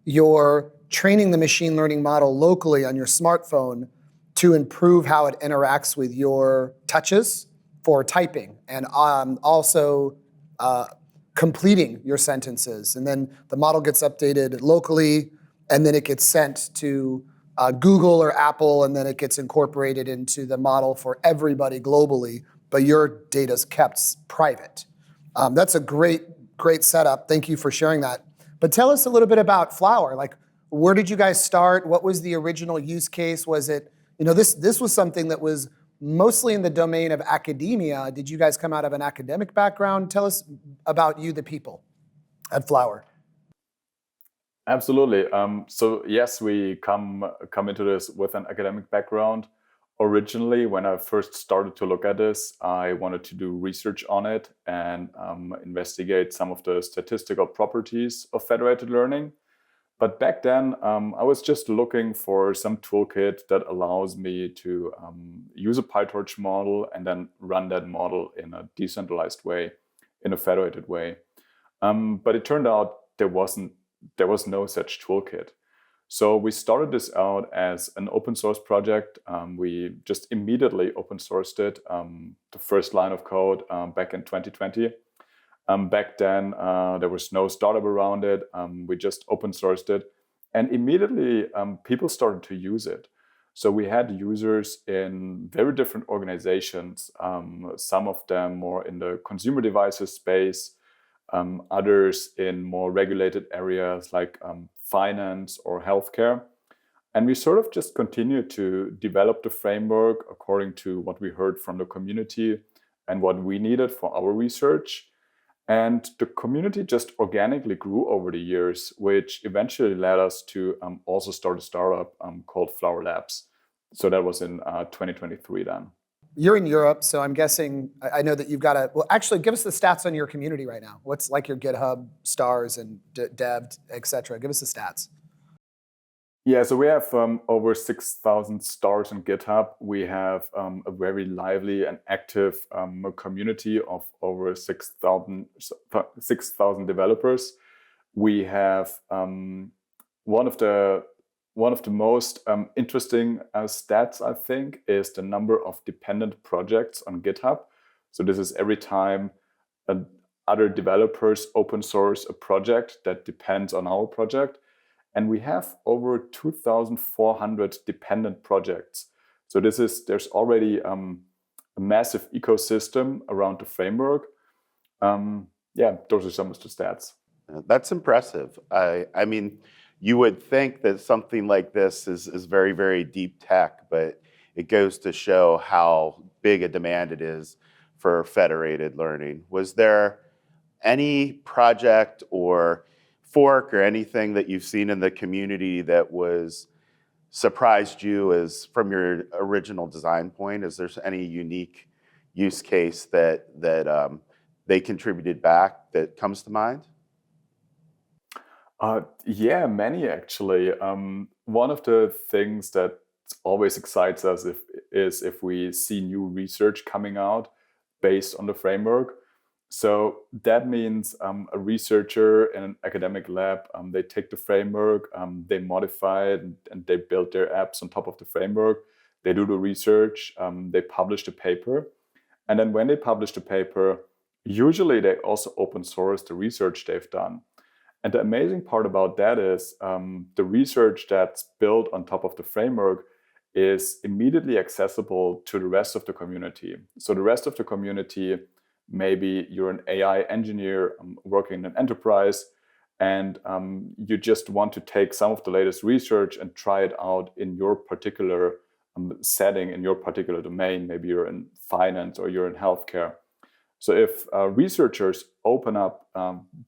[SPEAKER 1] you're training the machine learning model locally on your smartphone to improve how it interacts with your touches for typing and also completing your sentences. And then the model gets updated locally, and then it gets sent to Google or Apple, and then it gets incorporated into the model for everybody globally, but your data's kept private. That's a great setup. Thank you for sharing that. But tell us a little bit about Flower. Like, where did you guys start? What was the original use case? Was it, this was something that was mostly in the domain of academia. Did you guys come out of an academic background? Tell us about you, the people, at Flower.
[SPEAKER 7] Absolutely. So yes, we come into this with an academic background. Originally, when I first started to look at this, I wanted to do research on it and investigate some of the statistical properties of federated learning. But back then, I was just looking for some toolkit that allows me to use a PyTorch model and then run that model in a decentralized way, in a federated way. But it turned out there was no such toolkit. So we started this out as an open source project. We just immediately open sourced it, the first line of code back in 2020. Back then, there was no startup around it. We just open sourced it. And immediately, people started to use it. So we had users in very different organizations, some of them more in the consumer devices space, others in more regulated areas like finance or healthcare. And we sort of just continued to develop the framework according to what we heard from the community and what we needed for our research. And the community just organically grew over the years, which eventually led us to also start a startup called Flower Labs. So that was in 2023 then.
[SPEAKER 1] You're in Europe, so I'm guessing, I know that you've got well, actually, give us the stats on your community right now. What's like your GitHub stars and dev, et cetera? Give us the stats.
[SPEAKER 7] Yeah, so we have over 6,000 stars on GitHub. We have a very lively and active community of over 6,000 developers. We have one of the most interesting stats, I think, is the number of dependent projects on GitHub. So this is every time other developers open source a project that depends on our project. And we have over 2,400 dependent projects. So there's already a massive ecosystem around the framework. Yeah, those are some of the stats.
[SPEAKER 2] That's impressive. I mean, you would think that something like this is very, very deep tech, but it goes to show how big a demand it is for federated learning. Was there any project or fork or anything that you've seen in the community that was surprised you as from your original design point? Is there any unique use case that they contributed back that comes to mind?
[SPEAKER 7] Yeah, many actually. one of the things that always excites us is if we see new research coming out based on the framework. So that means a researcher in an academic lab, they take the framework, they modify it, and they build their apps on top of the framework. They do the research, they publish the paper. And then when they publish the paper, usually they also open source the research they've done. And the amazing part about that is the research that's built on top of the framework is immediately accessible to the rest of the community. So the rest of the community, maybe you're an AI engineer working in an enterprise, and you just want to take some of the latest research and try it out in your particular setting, in your particular domain. Maybe you're in finance or you're in healthcare. So if researchers open up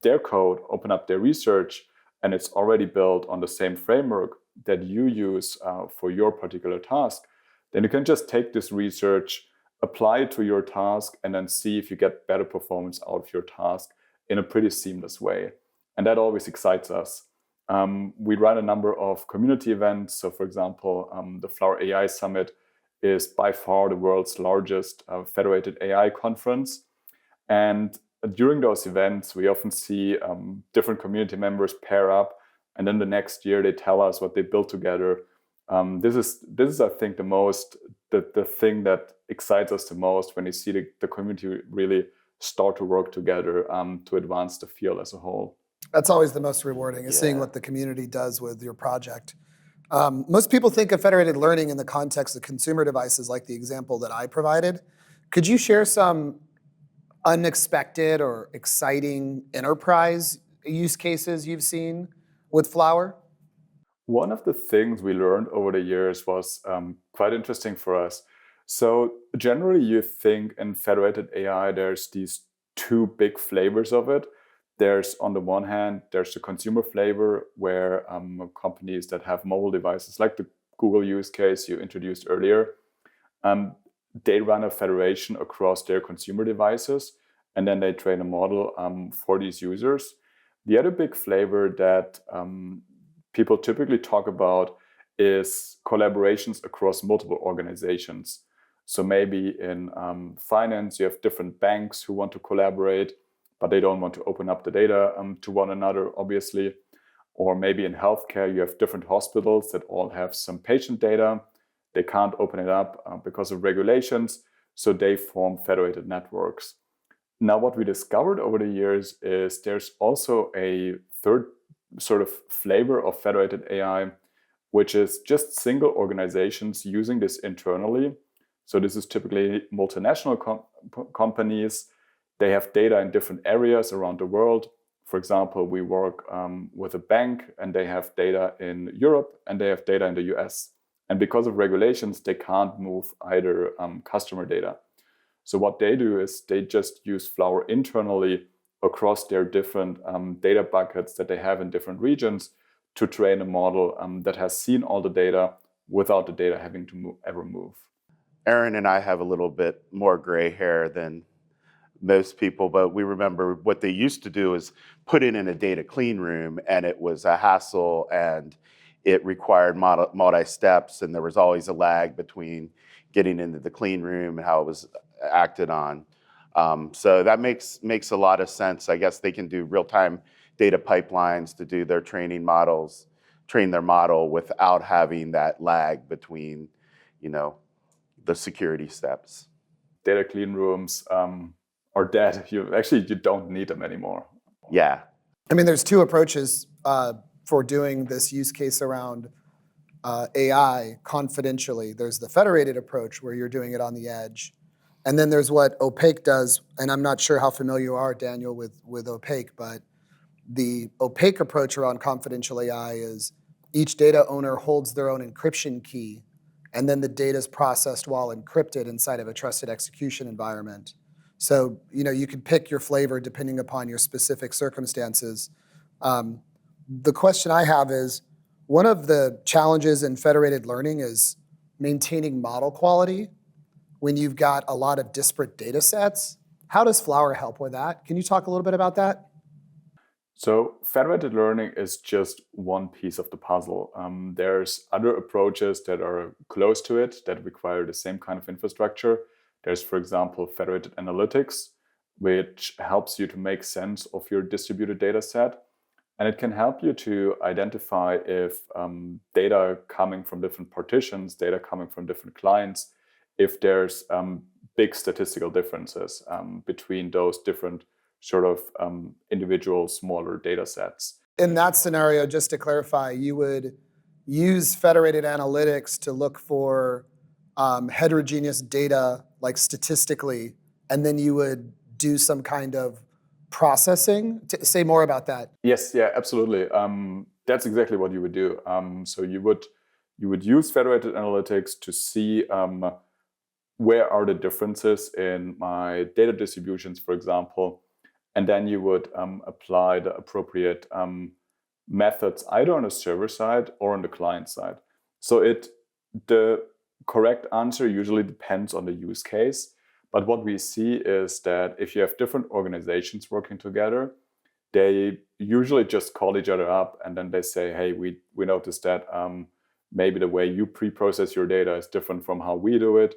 [SPEAKER 7] their code, open up their research, and it's already built on the same framework that you use for your particular task, then you can just take this research, apply it to your task, and then see if you get better performance out of your task in a pretty seamless way. And that always excites us. We run a number of community events. So for example, the Flower AI Summit is by far the world's largest federated AI conference. And during those events, we often see different community members pair up, and then the next year they tell us what they built together. This is I think the thing that excites us the most, when you see the community really start to work together to advance the field as a whole.
[SPEAKER 1] That's always the most rewarding, is seeing what the community does with your project. Most people think of federated learning in the context of consumer devices, like the example that I provided. Could you share some unexpected or exciting enterprise use cases you've seen with Flower?
[SPEAKER 7] One of the things we learned over the years was quite interesting for us. So generally you think in federated AI, there's these two big flavors of it. There's, on the one hand, there's the consumer flavor, where companies that have mobile devices, like the Google use case you introduced earlier, they run a federation across their consumer devices, and then they train a model for these users. The other big flavor that people typically talk about is collaborations across multiple organizations. So maybe in finance, you have different banks who want to collaborate, but they don't want to open up the data to one another, obviously. Or maybe in healthcare, you have different hospitals that all have some patient data. They can't open it up because of regulations, so they form federated networks. Now, what we discovered over the years is there's also a third sort of flavor of federated AI, which is just single organizations using this internally. So this is typically multinational companies. They have data in different areas around the world. For example, we work with a bank, and they have data in Europe and they have data in the US. And because of regulations, they can't move either customer data. So what they do is they just use Flower internally across their different data buckets that they have in different regions to train a model that has seen all the data without the data having to ever move.
[SPEAKER 2] Aaron and I have a little bit more gray hair than most people, but we remember what they used to do is put it in a data clean room, and it was a hassle, and it required multi-steps, and there was always a lag between getting into the clean room and how it was acted on. So that makes a lot of sense. I guess they can do real-time data pipelines to do their train their model without having that lag between, the security steps.
[SPEAKER 7] Data clean rooms are dead. You don't need them anymore.
[SPEAKER 2] Yeah.
[SPEAKER 1] I mean, there's two approaches for doing this use case around AI confidentially. There's the federated approach, where you're doing it on the edge. And then there's what Opaque does, and I'm not sure how familiar you are, Daniel, with Opaque, but the Opaque approach around confidential AI is each data owner holds their own encryption key, and then the data is processed while encrypted inside of a trusted execution environment. So, you can pick your flavor depending upon your specific circumstances. The question I have is, one of the challenges in federated learning is maintaining model quality when you've got a lot of disparate data sets. How does Flower help with that? Can you talk a little bit about that?
[SPEAKER 7] So federated learning is just one piece of the puzzle. There's other approaches that are close to it that require the same kind of infrastructure. There's, for example, federated analytics, which helps you to make sense of your distributed data set. And it can help you to identify if data coming from different partitions, data coming from different clients, if there's big statistical differences between those different sort of individual smaller data sets.
[SPEAKER 1] In that scenario, just to clarify, you would use federated analytics to look for heterogeneous data, like statistically, and then you would do some kind of processing. Say more about that.
[SPEAKER 7] Yes, yeah, absolutely. That's exactly what you would do. So you would use federated analytics to see where are the differences in my data distributions, for example, and then you would apply the appropriate methods either on the server side or on the client side. So the correct answer usually depends on the use case. But what we see is that if you have different organizations working together, they usually just call each other up and then they say, hey, we noticed that maybe the way you pre-process your data is different from how we do it.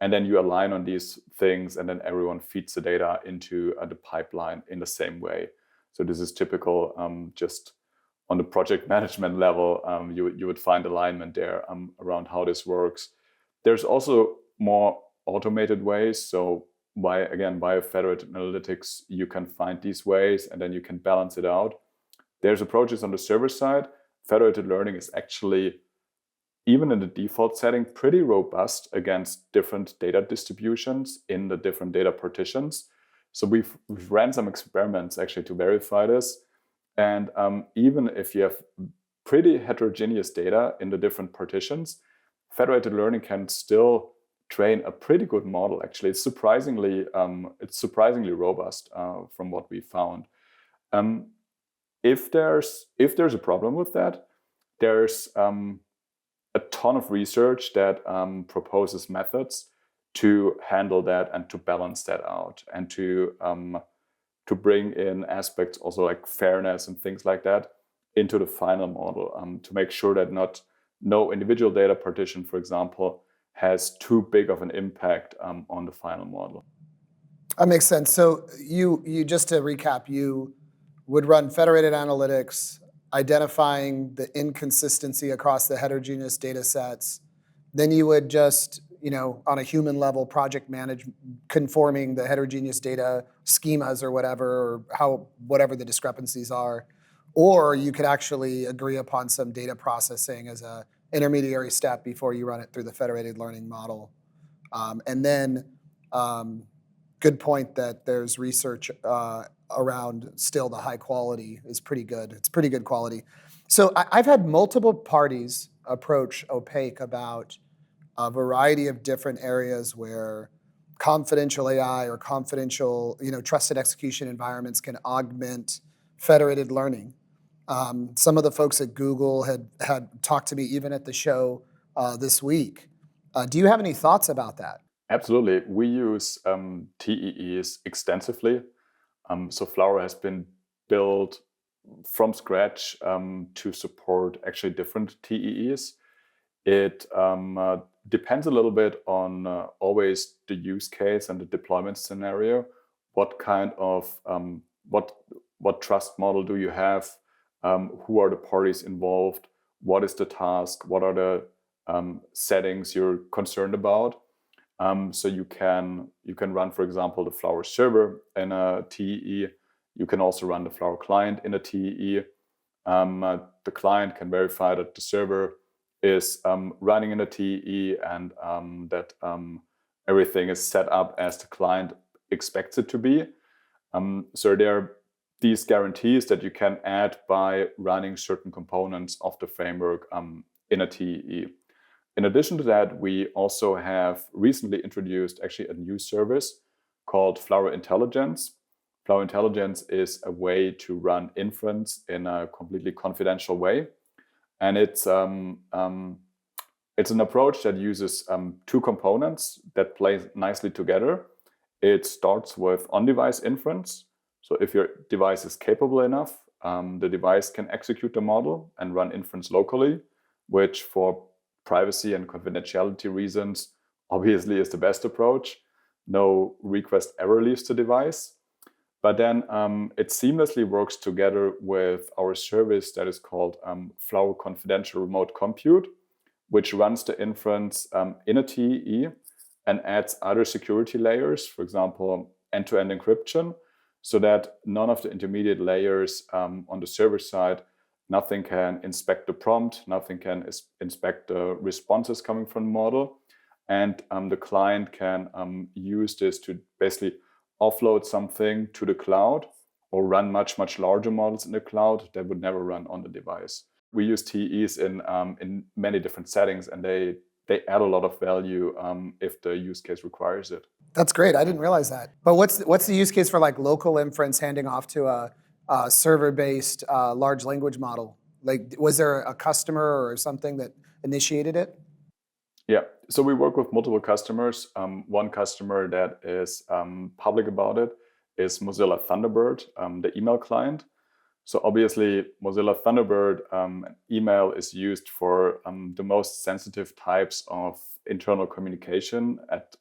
[SPEAKER 7] And then you align on these things and then everyone feeds the data into the pipeline in the same way. So this is typical just on the project management level. You would find alignment there around how this works. There's also more automated ways. So via federated analytics, you can find these ways and then you can balance it out. There's approaches on the server side. Federated learning is actually, even in the default setting, pretty robust against different data distributions in the different data partitions. So we've ran some experiments actually to verify this. And even if you have pretty heterogeneous data in the different partitions, federated learning can still train a pretty good model. Actually, it's surprisingly robust from what we found. If there's a problem with that, there's a ton of research that proposes methods to handle that and to balance that out and to bring in aspects also like fairness and things like that into the final model to make sure that no individual data partition, for example, has too big of an impact on the final model.
[SPEAKER 1] That makes sense. So you just to recap, you would run federated analytics, identifying the inconsistency across the heterogeneous data sets. Then you would just, on a human level, project manage conforming the heterogeneous data schemas or whatever the discrepancies are. Or you could actually agree upon some data processing as a intermediary step before you run it through the federated learning model. And then, good point that there's research around still the high quality is pretty good. It's pretty good quality. So I've had multiple parties approach Opaque about a variety of different areas where confidential AI or confidential, trusted execution environments can augment federated learning. Some of the folks at Google had talked to me even at the show this week. Do you have any thoughts about that?
[SPEAKER 7] Absolutely. We use TEEs extensively. So Flower has been built from scratch to support actually different TEEs. It depends a little bit on always the use case and the deployment scenario. What kind of what trust model do you have? Who are the parties involved? What is the task? What are the settings you're concerned about? So you can run, for example, the Flower server in a TEE. You can also run the Flower client in a TEE. The client can verify that the server is running in a TEE and that everything is set up as the client expects it to be. So there are these guarantees that you can add by running certain components of the framework in a TEE. In addition to that, we also have recently introduced actually a new service called Flower Intelligence. Flower Intelligence is a way to run inference in a completely confidential way. And it's an approach that uses two components that play nicely together. It starts with on-device inference. So if your device is capable enough, the device can execute the model and run inference locally, which for privacy and confidentiality reasons obviously is the best approach. No request ever leaves the device. But then it seamlessly works together with our service that is called Flower Confidential Remote Compute, which runs the inference in a TEE and adds other security layers, for example, end-to-end encryption, so that none of the intermediate layers on the server side, nothing can inspect the prompt, nothing can inspect the responses coming from the model. And the client can use this to basically offload something to the cloud or run much, much larger models in the cloud that would never run on the device. We use TEs in many different settings, and they add a lot of value if the use case requires it.
[SPEAKER 1] That's great. I didn't realize that. But what's the use case for like local inference handing off to a server-based large language model? Like, was there a customer or something that initiated it?
[SPEAKER 7] Yeah, so we work with multiple customers. One customer that is public about it is Mozilla Thunderbird, the email client. So obviously, Mozilla Thunderbird email is used for the most sensitive types of internal communication at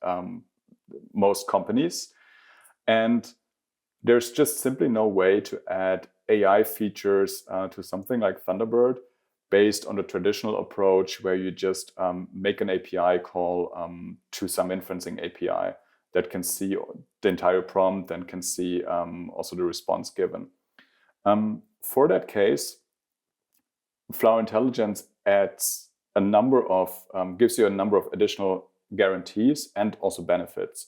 [SPEAKER 7] most companies. And there's just simply no way to add AI features to something like Thunderbird based on the traditional approach where you just make an API call to some inferencing API that can see the entire prompt and can see also the response given. For that case, Flower Intelligence adds a number of, gives you a number of additional guarantees and also benefits.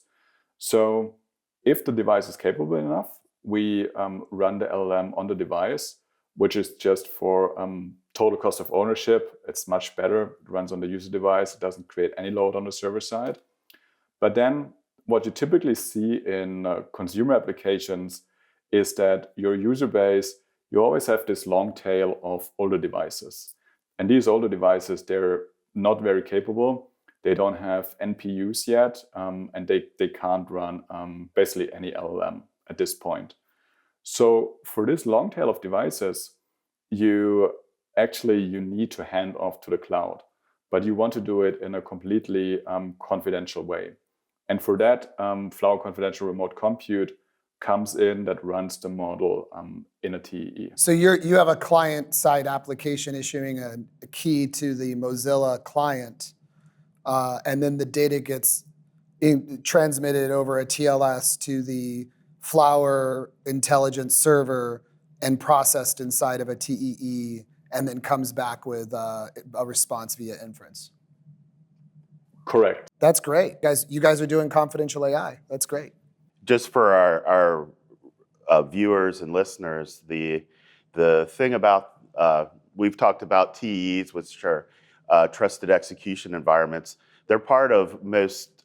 [SPEAKER 7] So if the device is capable enough, we run the LLM on the device, which is just for total cost of ownership. It's much better. It runs on the user device. It doesn't create any load on the server side. But then what you typically see in consumer applications is that your user base, you always have this long tail of older devices. And these older devices, they're not very capable. They don't have NPUs yet, and they can't run basically any LLM at this point. So for this long tail of devices, you need to hand off to the cloud, but you want to do it in a completely confidential way. And for that, Flower Confidential Remote Compute comes in that runs the model in a TEE.
[SPEAKER 1] So you have a client-side application issuing a key to the Mozilla client, and then the data gets transmitted over a TLS to the Flower Intelligence server and processed inside of a TEE, and then comes back with a response via inference.
[SPEAKER 7] Correct.
[SPEAKER 1] That's great. You guys are doing confidential AI. That's great.
[SPEAKER 2] Just for our viewers and listeners, the thing about, we've talked about TEEs, which are trusted execution environments. They're part of most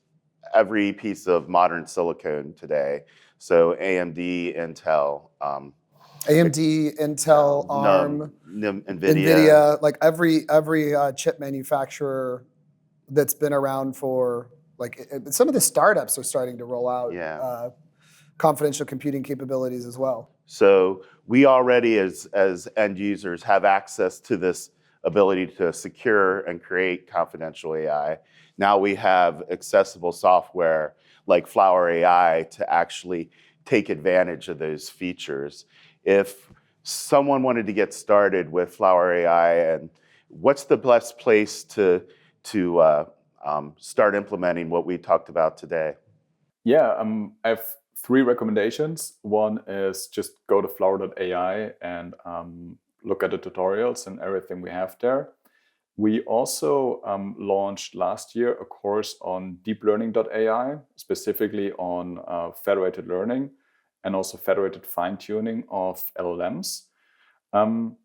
[SPEAKER 2] every piece of modern silicon today. So AMD, Intel,
[SPEAKER 1] AMD, Intel, ARM, NVIDIA, like every chip manufacturer that's been around for, like, some of the startups are starting to roll out confidential computing capabilities as well.
[SPEAKER 2] So we already, as end users, have access to this ability to secure and create confidential AI. Now we have accessible software like Flower AI to actually take advantage of those features. If someone wanted to get started with Flower AI, and what's the best place to start implementing what we talked about today?
[SPEAKER 7] Yeah, I have 3 recommendations. One is just go to flower.ai and look at the tutorials and everything we have there. We also launched last year a course on deeplearning.ai, specifically on federated learning and also federated fine-tuning of LLMs. And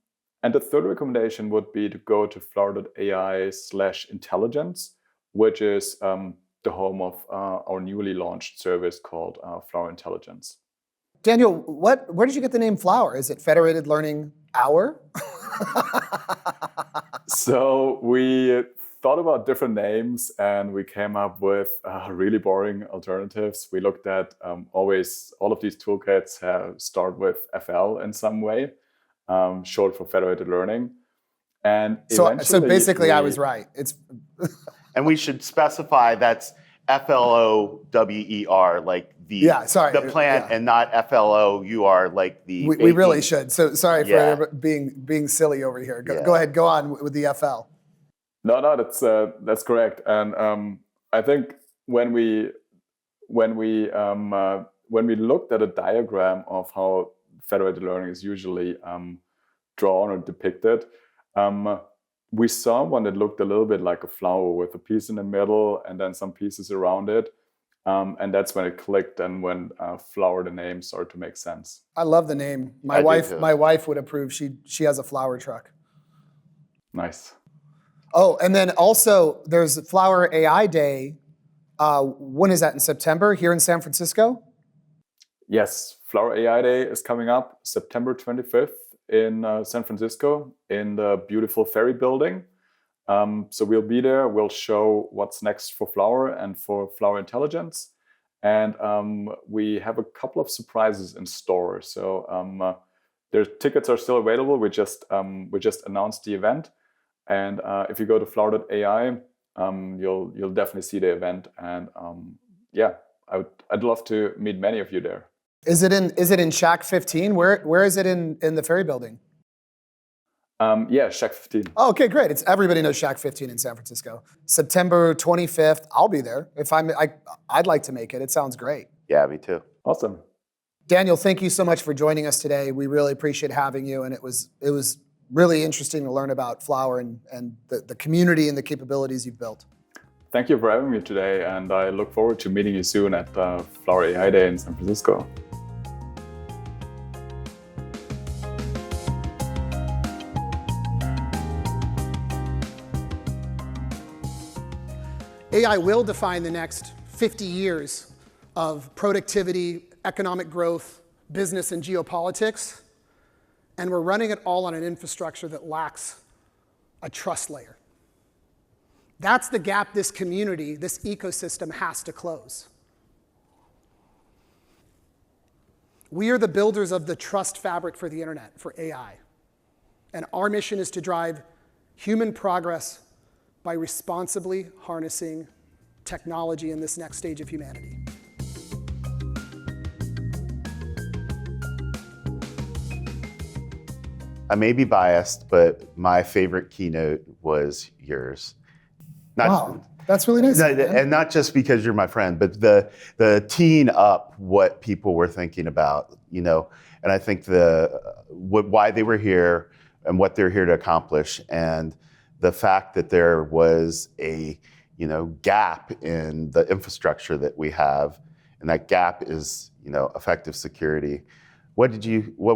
[SPEAKER 7] the third recommendation would be to go to flower.ai/intelligence, which is the home of our newly launched service called Flower Intelligence.
[SPEAKER 1] Daniel, where did you get the name Flower? Is it Federated Learning Hour?
[SPEAKER 7] So we thought about different names and we came up with really boring alternatives. We looked at all of these toolkits start with FL in some way. short for federated learning. And
[SPEAKER 1] So
[SPEAKER 7] eventually
[SPEAKER 1] basically, I
[SPEAKER 7] we-
[SPEAKER 1] was right. It's
[SPEAKER 2] And we should specify that's FLOWER, like the the plant, and not FLOUR, like the.
[SPEAKER 1] we really should. So sorry
[SPEAKER 2] Yeah.
[SPEAKER 1] for being silly over here.
[SPEAKER 2] Yeah.
[SPEAKER 1] Go ahead, go on with the FL.
[SPEAKER 7] No, that's correct. And I think when we looked at a diagram of how federated learning is usually drawn or depicted, we saw one that looked a little bit like a flower with a piece in the middle and then some pieces around it. And that's when it clicked and when flower, the name, started to make sense.
[SPEAKER 1] I love the name.
[SPEAKER 2] I do too.
[SPEAKER 1] My wife would approve. She has a flower truck.
[SPEAKER 7] Nice.
[SPEAKER 1] Oh, and then also there's Flower AI Day. When is that, in September here in San Francisco?
[SPEAKER 7] Yes, Flower AI Day is coming up September 25th in San Francisco in the beautiful Ferry building. So we'll be there. We'll show what's next for Flower and for Flower Intelligence. And we have a couple of surprises in store. So their tickets are still available. We just announced the event. And if you go to flower.ai, you'll definitely see the event. And yeah, I'd love to meet many of you there.
[SPEAKER 1] Is it in Shack 15? Where is it in the Ferry building?
[SPEAKER 7] Yeah, Shack 15.
[SPEAKER 1] Oh, okay, great. Everybody knows Shack 15 in San Francisco. September 25th. I'll be there. I'd like to make it. It sounds great.
[SPEAKER 2] Yeah, me too.
[SPEAKER 7] Awesome.
[SPEAKER 1] Daniel, thank you so much for joining us today. We really appreciate having you, and it was really interesting to learn about Flower and the community and the capabilities you've built.
[SPEAKER 7] Thank you for having me today, and I look forward to meeting you soon at Flower AI Day in San Francisco.
[SPEAKER 1] AI will define the next 50 years of productivity, economic growth, business, and geopolitics. And we're running it all on an infrastructure that lacks a trust layer. That's the gap this community, this ecosystem has to close. We are the builders of the trust fabric for the internet, for AI. And our mission is to drive human progress by responsibly harnessing technology in this next stage of humanity.
[SPEAKER 2] I may be biased, but my favorite keynote was yours.
[SPEAKER 1] Wow, that's really nice.
[SPEAKER 2] And not just because you're my friend, but the teeing up what people were thinking about, and I think why they were here and what they're here to accomplish, and the fact that there was a gap in the infrastructure that we have, and that gap is effective security. What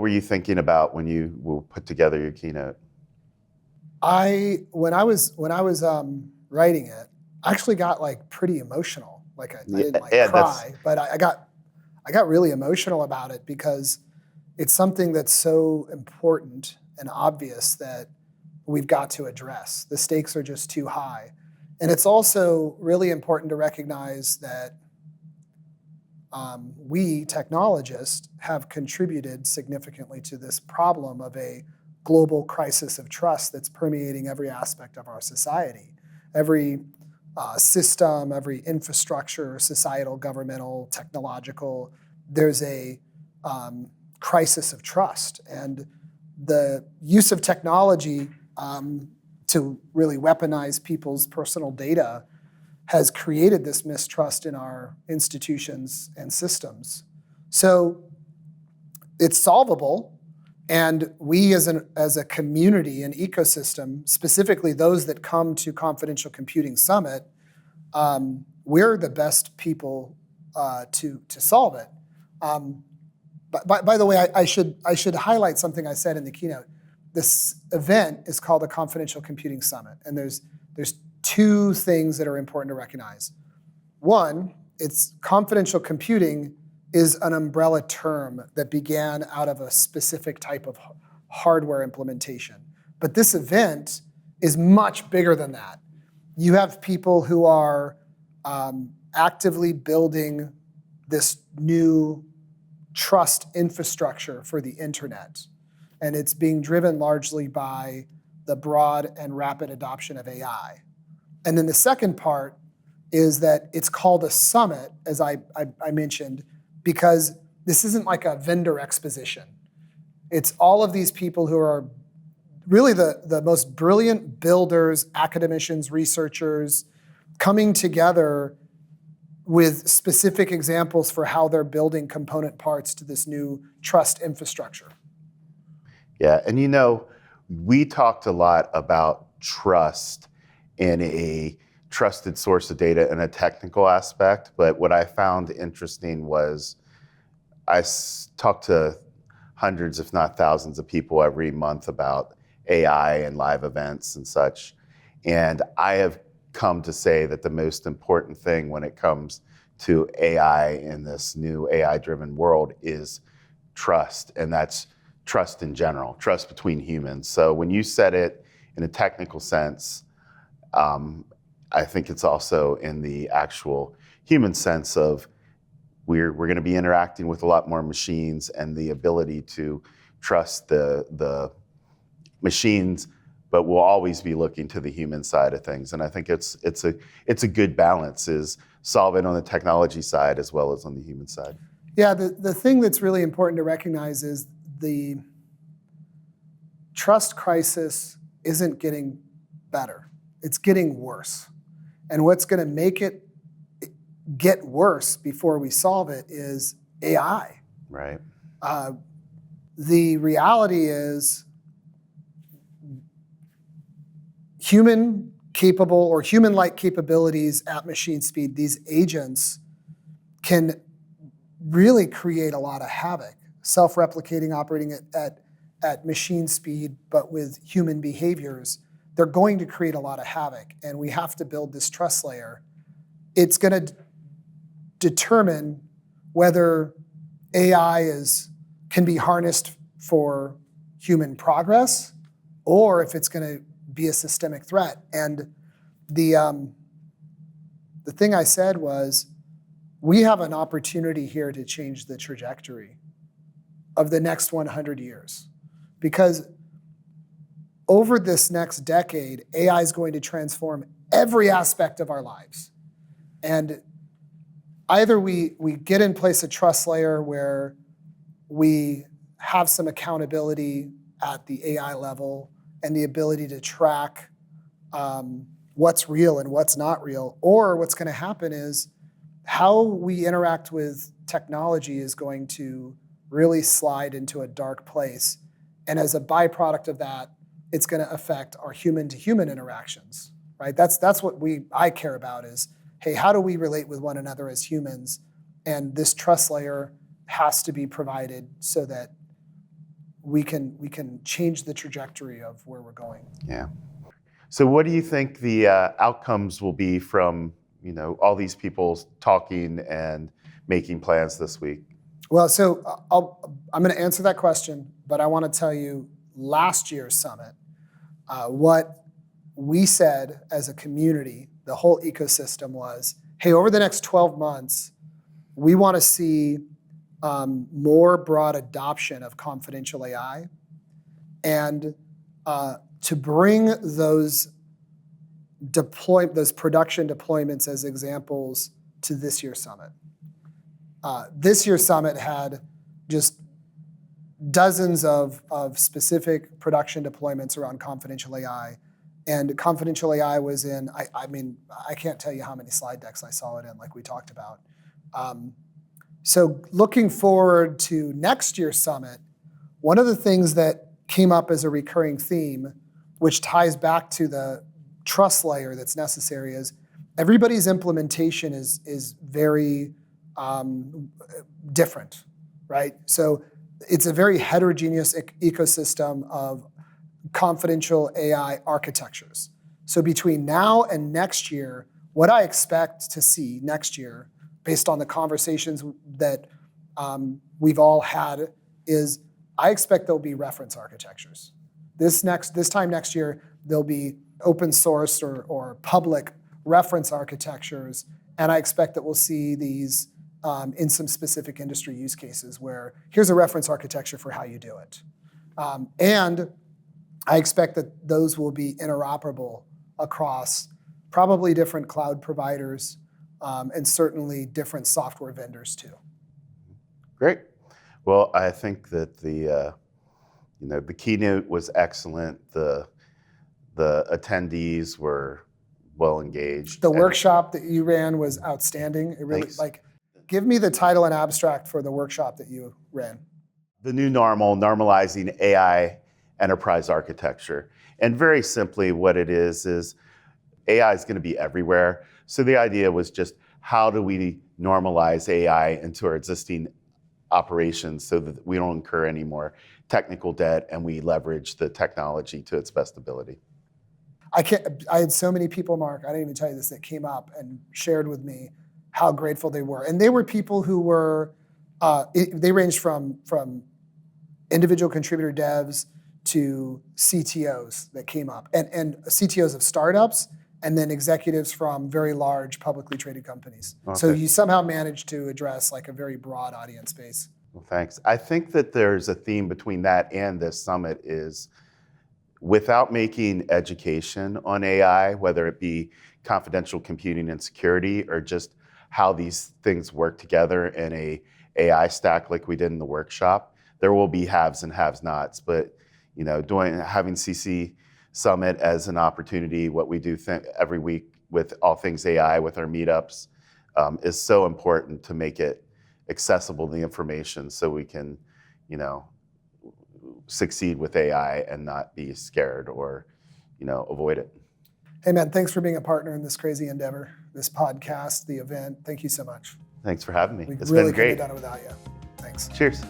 [SPEAKER 2] were you thinking about when you put together your keynote?
[SPEAKER 1] When I was writing it, I actually got pretty emotional. I didn't cry, but I got really emotional about it because it's something that's so important and obvious that we've got to address. The stakes are just too high. And it's also really important to recognize that we, technologists, have contributed significantly to this problem of a global crisis of trust that's permeating every aspect of our society. Every system, every infrastructure, societal, governmental, technological, there's a crisis of trust. And the use of technology to really weaponize people's personal data has created this mistrust in our institutions and systems. So it's solvable, and we as a community and ecosystem, specifically those that come to Confidential Computing Summit, we're the best people to solve it. By the way, I should highlight something I said in the keynote. This event is called the Confidential Computing Summit, and there's two things that are important to recognize. One, it's confidential computing is an umbrella term that began out of a specific type of hardware implementation. But this event is much bigger than that. You have people who are actively building this new trust infrastructure for the internet. And it's being driven largely by the broad and rapid adoption of AI. And then the second part is that it's called a summit, as I mentioned, because this isn't like a vendor exposition. It's all of these people who are really the most brilliant builders, academicians, researchers, coming together with specific examples for how they're building component parts to this new trust infrastructure.
[SPEAKER 2] Yeah, and we talked a lot about trust in a trusted source of data in a technical aspect, but what I found interesting was I talk to hundreds, if not thousands of people every month about AI and live events and such. And I have come to say that the most important thing when it comes to AI in this new AI-driven world is trust, and that's trust in general, trust between humans. So when you said it in a technical sense, I think it's also in the actual human sense of we're going to be interacting with a lot more machines, and the ability to trust the machines, but we'll always be looking to the human side of things. And I think it's a good balance, is solve it on the technology side as well as on the human side.
[SPEAKER 1] Yeah, the thing that's really important to recognize is the trust crisis isn't getting better. It's getting worse. And what's going to make it get worse before we solve it is AI.
[SPEAKER 2] Right.
[SPEAKER 1] The reality is human-capable or human-like capabilities at machine speed, these agents can really create a lot of havoc. Self-replicating, operating at machine speed, but with human behaviors, they're going to create a lot of havoc. And we have to build this trust layer. It's going to determine whether AI can be harnessed for human progress, or if it's going to be a systemic threat. And the thing I said was, we have an opportunity here to change the trajectory of the next 100 years. Because over this next decade, AI is going to transform every aspect of our lives. And either we get in place a trust layer where we have some accountability at the AI level and the ability to track what's real and what's not real, or what's going to happen is how we interact with technology is going to really slide into a dark place. And as a byproduct of that, it's going to affect our human-to-human interactions, right? That's what I care about is, hey, how do we relate with one another as humans? And this trust layer has to be provided so that we can change the trajectory of where we're going.
[SPEAKER 2] Yeah. So what do you think the outcomes will be from all these people talking and making plans this week?
[SPEAKER 1] Well, so I'm going to answer that question, but I want to tell you last year's summit, what we said as a community, the whole ecosystem was, hey, over the next 12 months, we want to see more broad adoption of confidential AI, and to bring those production deployments as examples to this year's summit. This year's summit had just dozens of specific production deployments around confidential AI. And confidential AI was in, I can't tell you how many slide decks I saw it in, like we talked about. So looking forward to next year's summit, one of the things that came up as a recurring theme, which ties back to the trust layer that's necessary, is everybody's implementation is very different, right? So it's a very heterogeneous ecosystem of confidential AI architectures. So between now and next year, what I expect to see next year, based on the conversations that we've all had, is I expect there'll be reference architectures. This time next year, there'll be open source or public reference architectures, and I expect that we'll see these in some specific industry use cases where here's a reference architecture for how you do it. And I expect that those will be interoperable across probably different cloud providers and certainly different software vendors too.
[SPEAKER 2] Great. Well, I think that the keynote was excellent. The attendees were well engaged.
[SPEAKER 1] The workshop that you ran was outstanding. It really,
[SPEAKER 2] Thanks.
[SPEAKER 1] Give me the title and abstract for the workshop that you ran.
[SPEAKER 2] The new normal, normalizing AI enterprise architecture. And very simply what it is AI is going to be everywhere. So the idea was just how do we normalize AI into our existing operations so that we don't incur any more technical debt and we leverage the technology to its best ability.
[SPEAKER 1] I had so many people, Mark, I didn't even tell you this, that came up and shared with me how grateful they were. And they were people who were, they ranged from individual contributor devs to CTOs that came up, and CTOs of startups, and then executives from very large publicly traded companies. Okay. So you somehow managed to address like a very broad audience base.
[SPEAKER 2] Well, thanks. I think that there's a theme between that and this summit is without making education on AI, whether it be confidential computing and security or just how these things work together in a AI stack like we did in the workshop, there will be haves and have-nots. But having CC Summit as an opportunity, what we do every week with all things AI with our meetups is so important to make it accessible, the information, so we can, succeed with AI and not be scared or, avoid it.
[SPEAKER 1] Hey man, thanks for being a partner in this crazy endeavor, this podcast, the event. Thank you so much.
[SPEAKER 2] Thanks for having me.
[SPEAKER 1] It's really been great. Couldn't have done it without you. Thanks.
[SPEAKER 2] Cheers.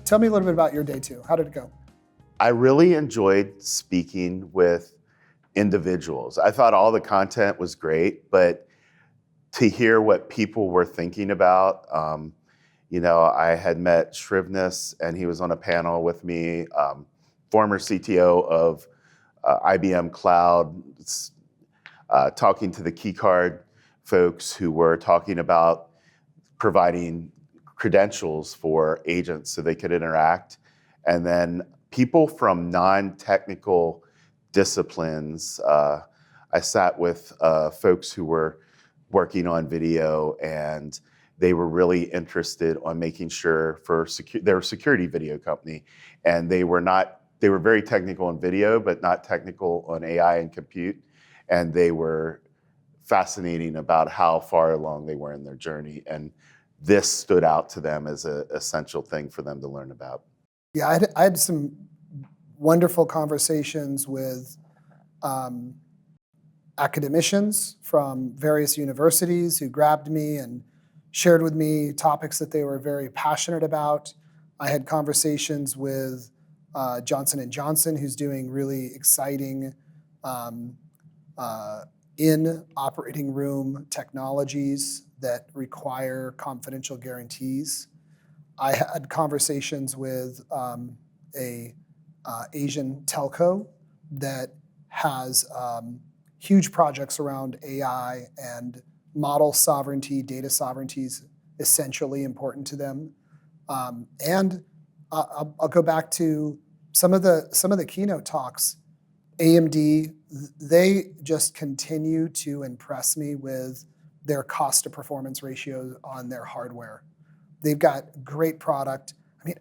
[SPEAKER 1] Tell me a little bit about your day two. How did it go?
[SPEAKER 2] I really enjoyed speaking with individuals. I thought all the content was great, but to hear what people were thinking about, I had met Shrivness and he was on a panel with me, former CTO of IBM Cloud, talking to the keycard folks who were talking about providing credentials for agents so they could interact. And then people from non-technical disciplines. I sat with folks who were working on video, and they were really interested on making sure they're a security video company, and they were very technical on video, but not technical on AI and compute. And they were fascinating about how far along they were in their journey. And this stood out to them as an essential thing for them to learn about.
[SPEAKER 1] Yeah, I had some wonderful conversations with academicians from various universities who grabbed me and shared with me topics that they were very passionate about. I had conversations with Johnson & Johnson, who's doing really exciting in operating room technologies that require confidential guarantees. I had conversations with a Asian telco that has huge projects around AI, and model sovereignty, data sovereignty is essentially important to them. And I'll go back to some of the keynote talks. AMD, they just continue to impress me with their cost to performance ratio on their hardware. They've got great product. I mean,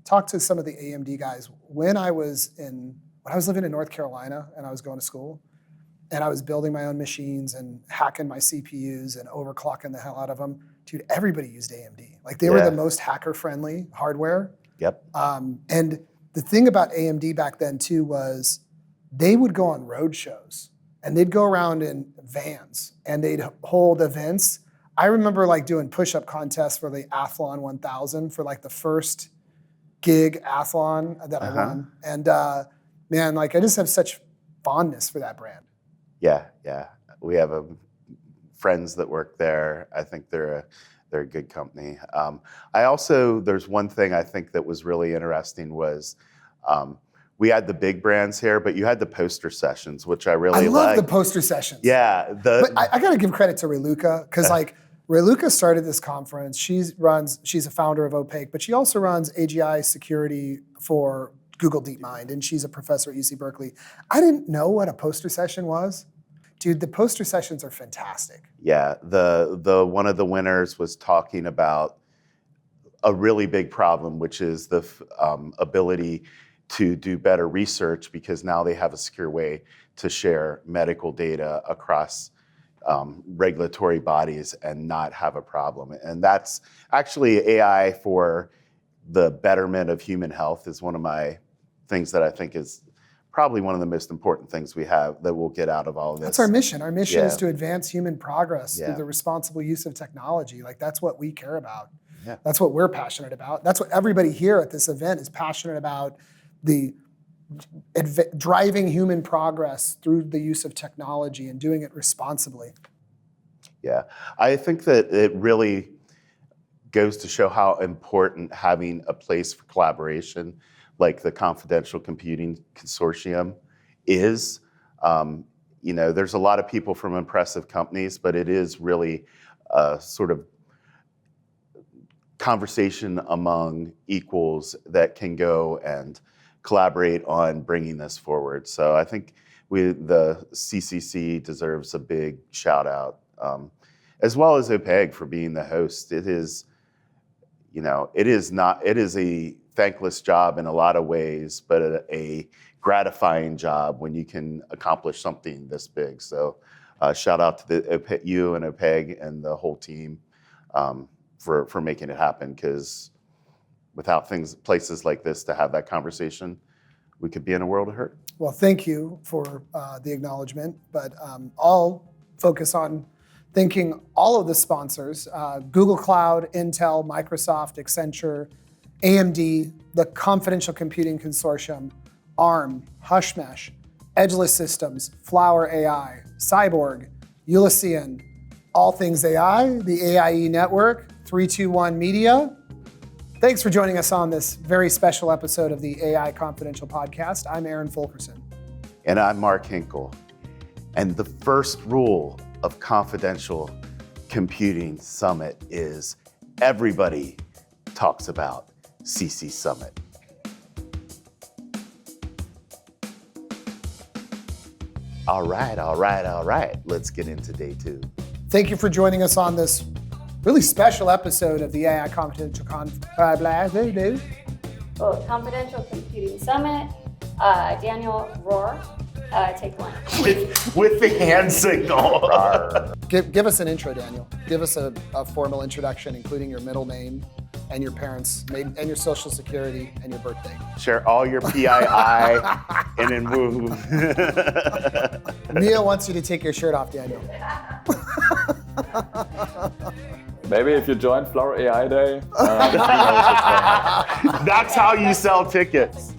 [SPEAKER 1] talked to some of the AMD guys when I was living in North Carolina and I was going to school, and I was building my own machines and hacking my CPUs and overclocking the hell out of them. Dude, everybody used AMD. Like they were the most hacker-friendly hardware.
[SPEAKER 2] Yep.
[SPEAKER 1] And the thing about AMD back then too was they would go on road shows and they'd go around in vans and they'd hold events. I remember like doing push-up contests for the Athlon 1000 for like the first gig Athlon that I won. And man, like I just have such fondness for that brand.
[SPEAKER 2] Yeah. We have friends that work there. I think they're a good company. There's one thing I think that was really interesting was we had the big brands here, but you had the poster sessions, which I really
[SPEAKER 1] I love
[SPEAKER 2] liked.
[SPEAKER 1] the poster sessions.
[SPEAKER 2] Yeah.
[SPEAKER 1] But I got to give credit to Reluca, because like Reluca started this conference. She's a founder of Opaque, but she also runs AGI security for Google DeepMind, and she's a professor at UC Berkeley. I didn't know what a poster session was. Dude, the poster sessions are fantastic.
[SPEAKER 2] Yeah, the one of the winners was talking about a really big problem, which is the ability to do better research, because now they have a secure way to share medical data across regulatory bodies and not have a problem. And that's actually AI for the betterment of human health is one of my things that I think is probably one of the most important things we have that we'll get out of all of this.
[SPEAKER 1] That's our mission. Our mission
[SPEAKER 2] Yeah.
[SPEAKER 1] is to advance human progress
[SPEAKER 2] Yeah.
[SPEAKER 1] through the responsible use of technology. Like, that's what we care about.
[SPEAKER 2] Yeah.
[SPEAKER 1] That's what we're passionate about. That's what everybody here at this event is passionate about, the driving human progress through the use of technology and doing it responsibly.
[SPEAKER 2] Yeah, I think that it really goes to show how important having a place for collaboration like the Confidential Computing Consortium is. There's a lot of people from impressive companies, but it is really a sort of conversation among equals that can go and collaborate on bringing this forward. So I think the CCC deserves a big shout out, as well as OPEG for being the host. It is a thankless job in a lot of ways, but a gratifying job when you can accomplish something this big. So shout out to you and OPEG and the whole team for making it happen, because without places like this to have that conversation, we could be in a world of hurt.
[SPEAKER 1] Well, thank you for the acknowledgement, but I'll focus on thanking all of the sponsors, Google Cloud, Intel, Microsoft, Accenture, AMD, the Confidential Computing Consortium, ARM, Hushmesh, Edgeless Systems, Flower AI, Cyborg, Ulyssean, All Things AI, the AIE Network, 321 Media. Thanks for joining us on this very special episode of the AI Confidential Podcast. I'm Aaron Fulkerson.
[SPEAKER 2] And I'm Mark Hinkle. And the first rule of Confidential Computing Summit is everybody talks about CC Summit. All right. Let's get into day 2.
[SPEAKER 1] Thank you for joining us on this really special episode of the AI Confidential
[SPEAKER 8] Confidential Computing Summit. Daniel Rohrer, take one.
[SPEAKER 2] With the hand signal.
[SPEAKER 1] Give us an intro, Daniel. Give us a formal introduction, including your middle name and your parents' name and your social security and your birthday.
[SPEAKER 2] Share all your PII and then move.
[SPEAKER 1] Mia wants you to take your shirt off, Daniel.
[SPEAKER 7] Maybe if you join Flower AI Day.
[SPEAKER 2] That's how you sell tickets.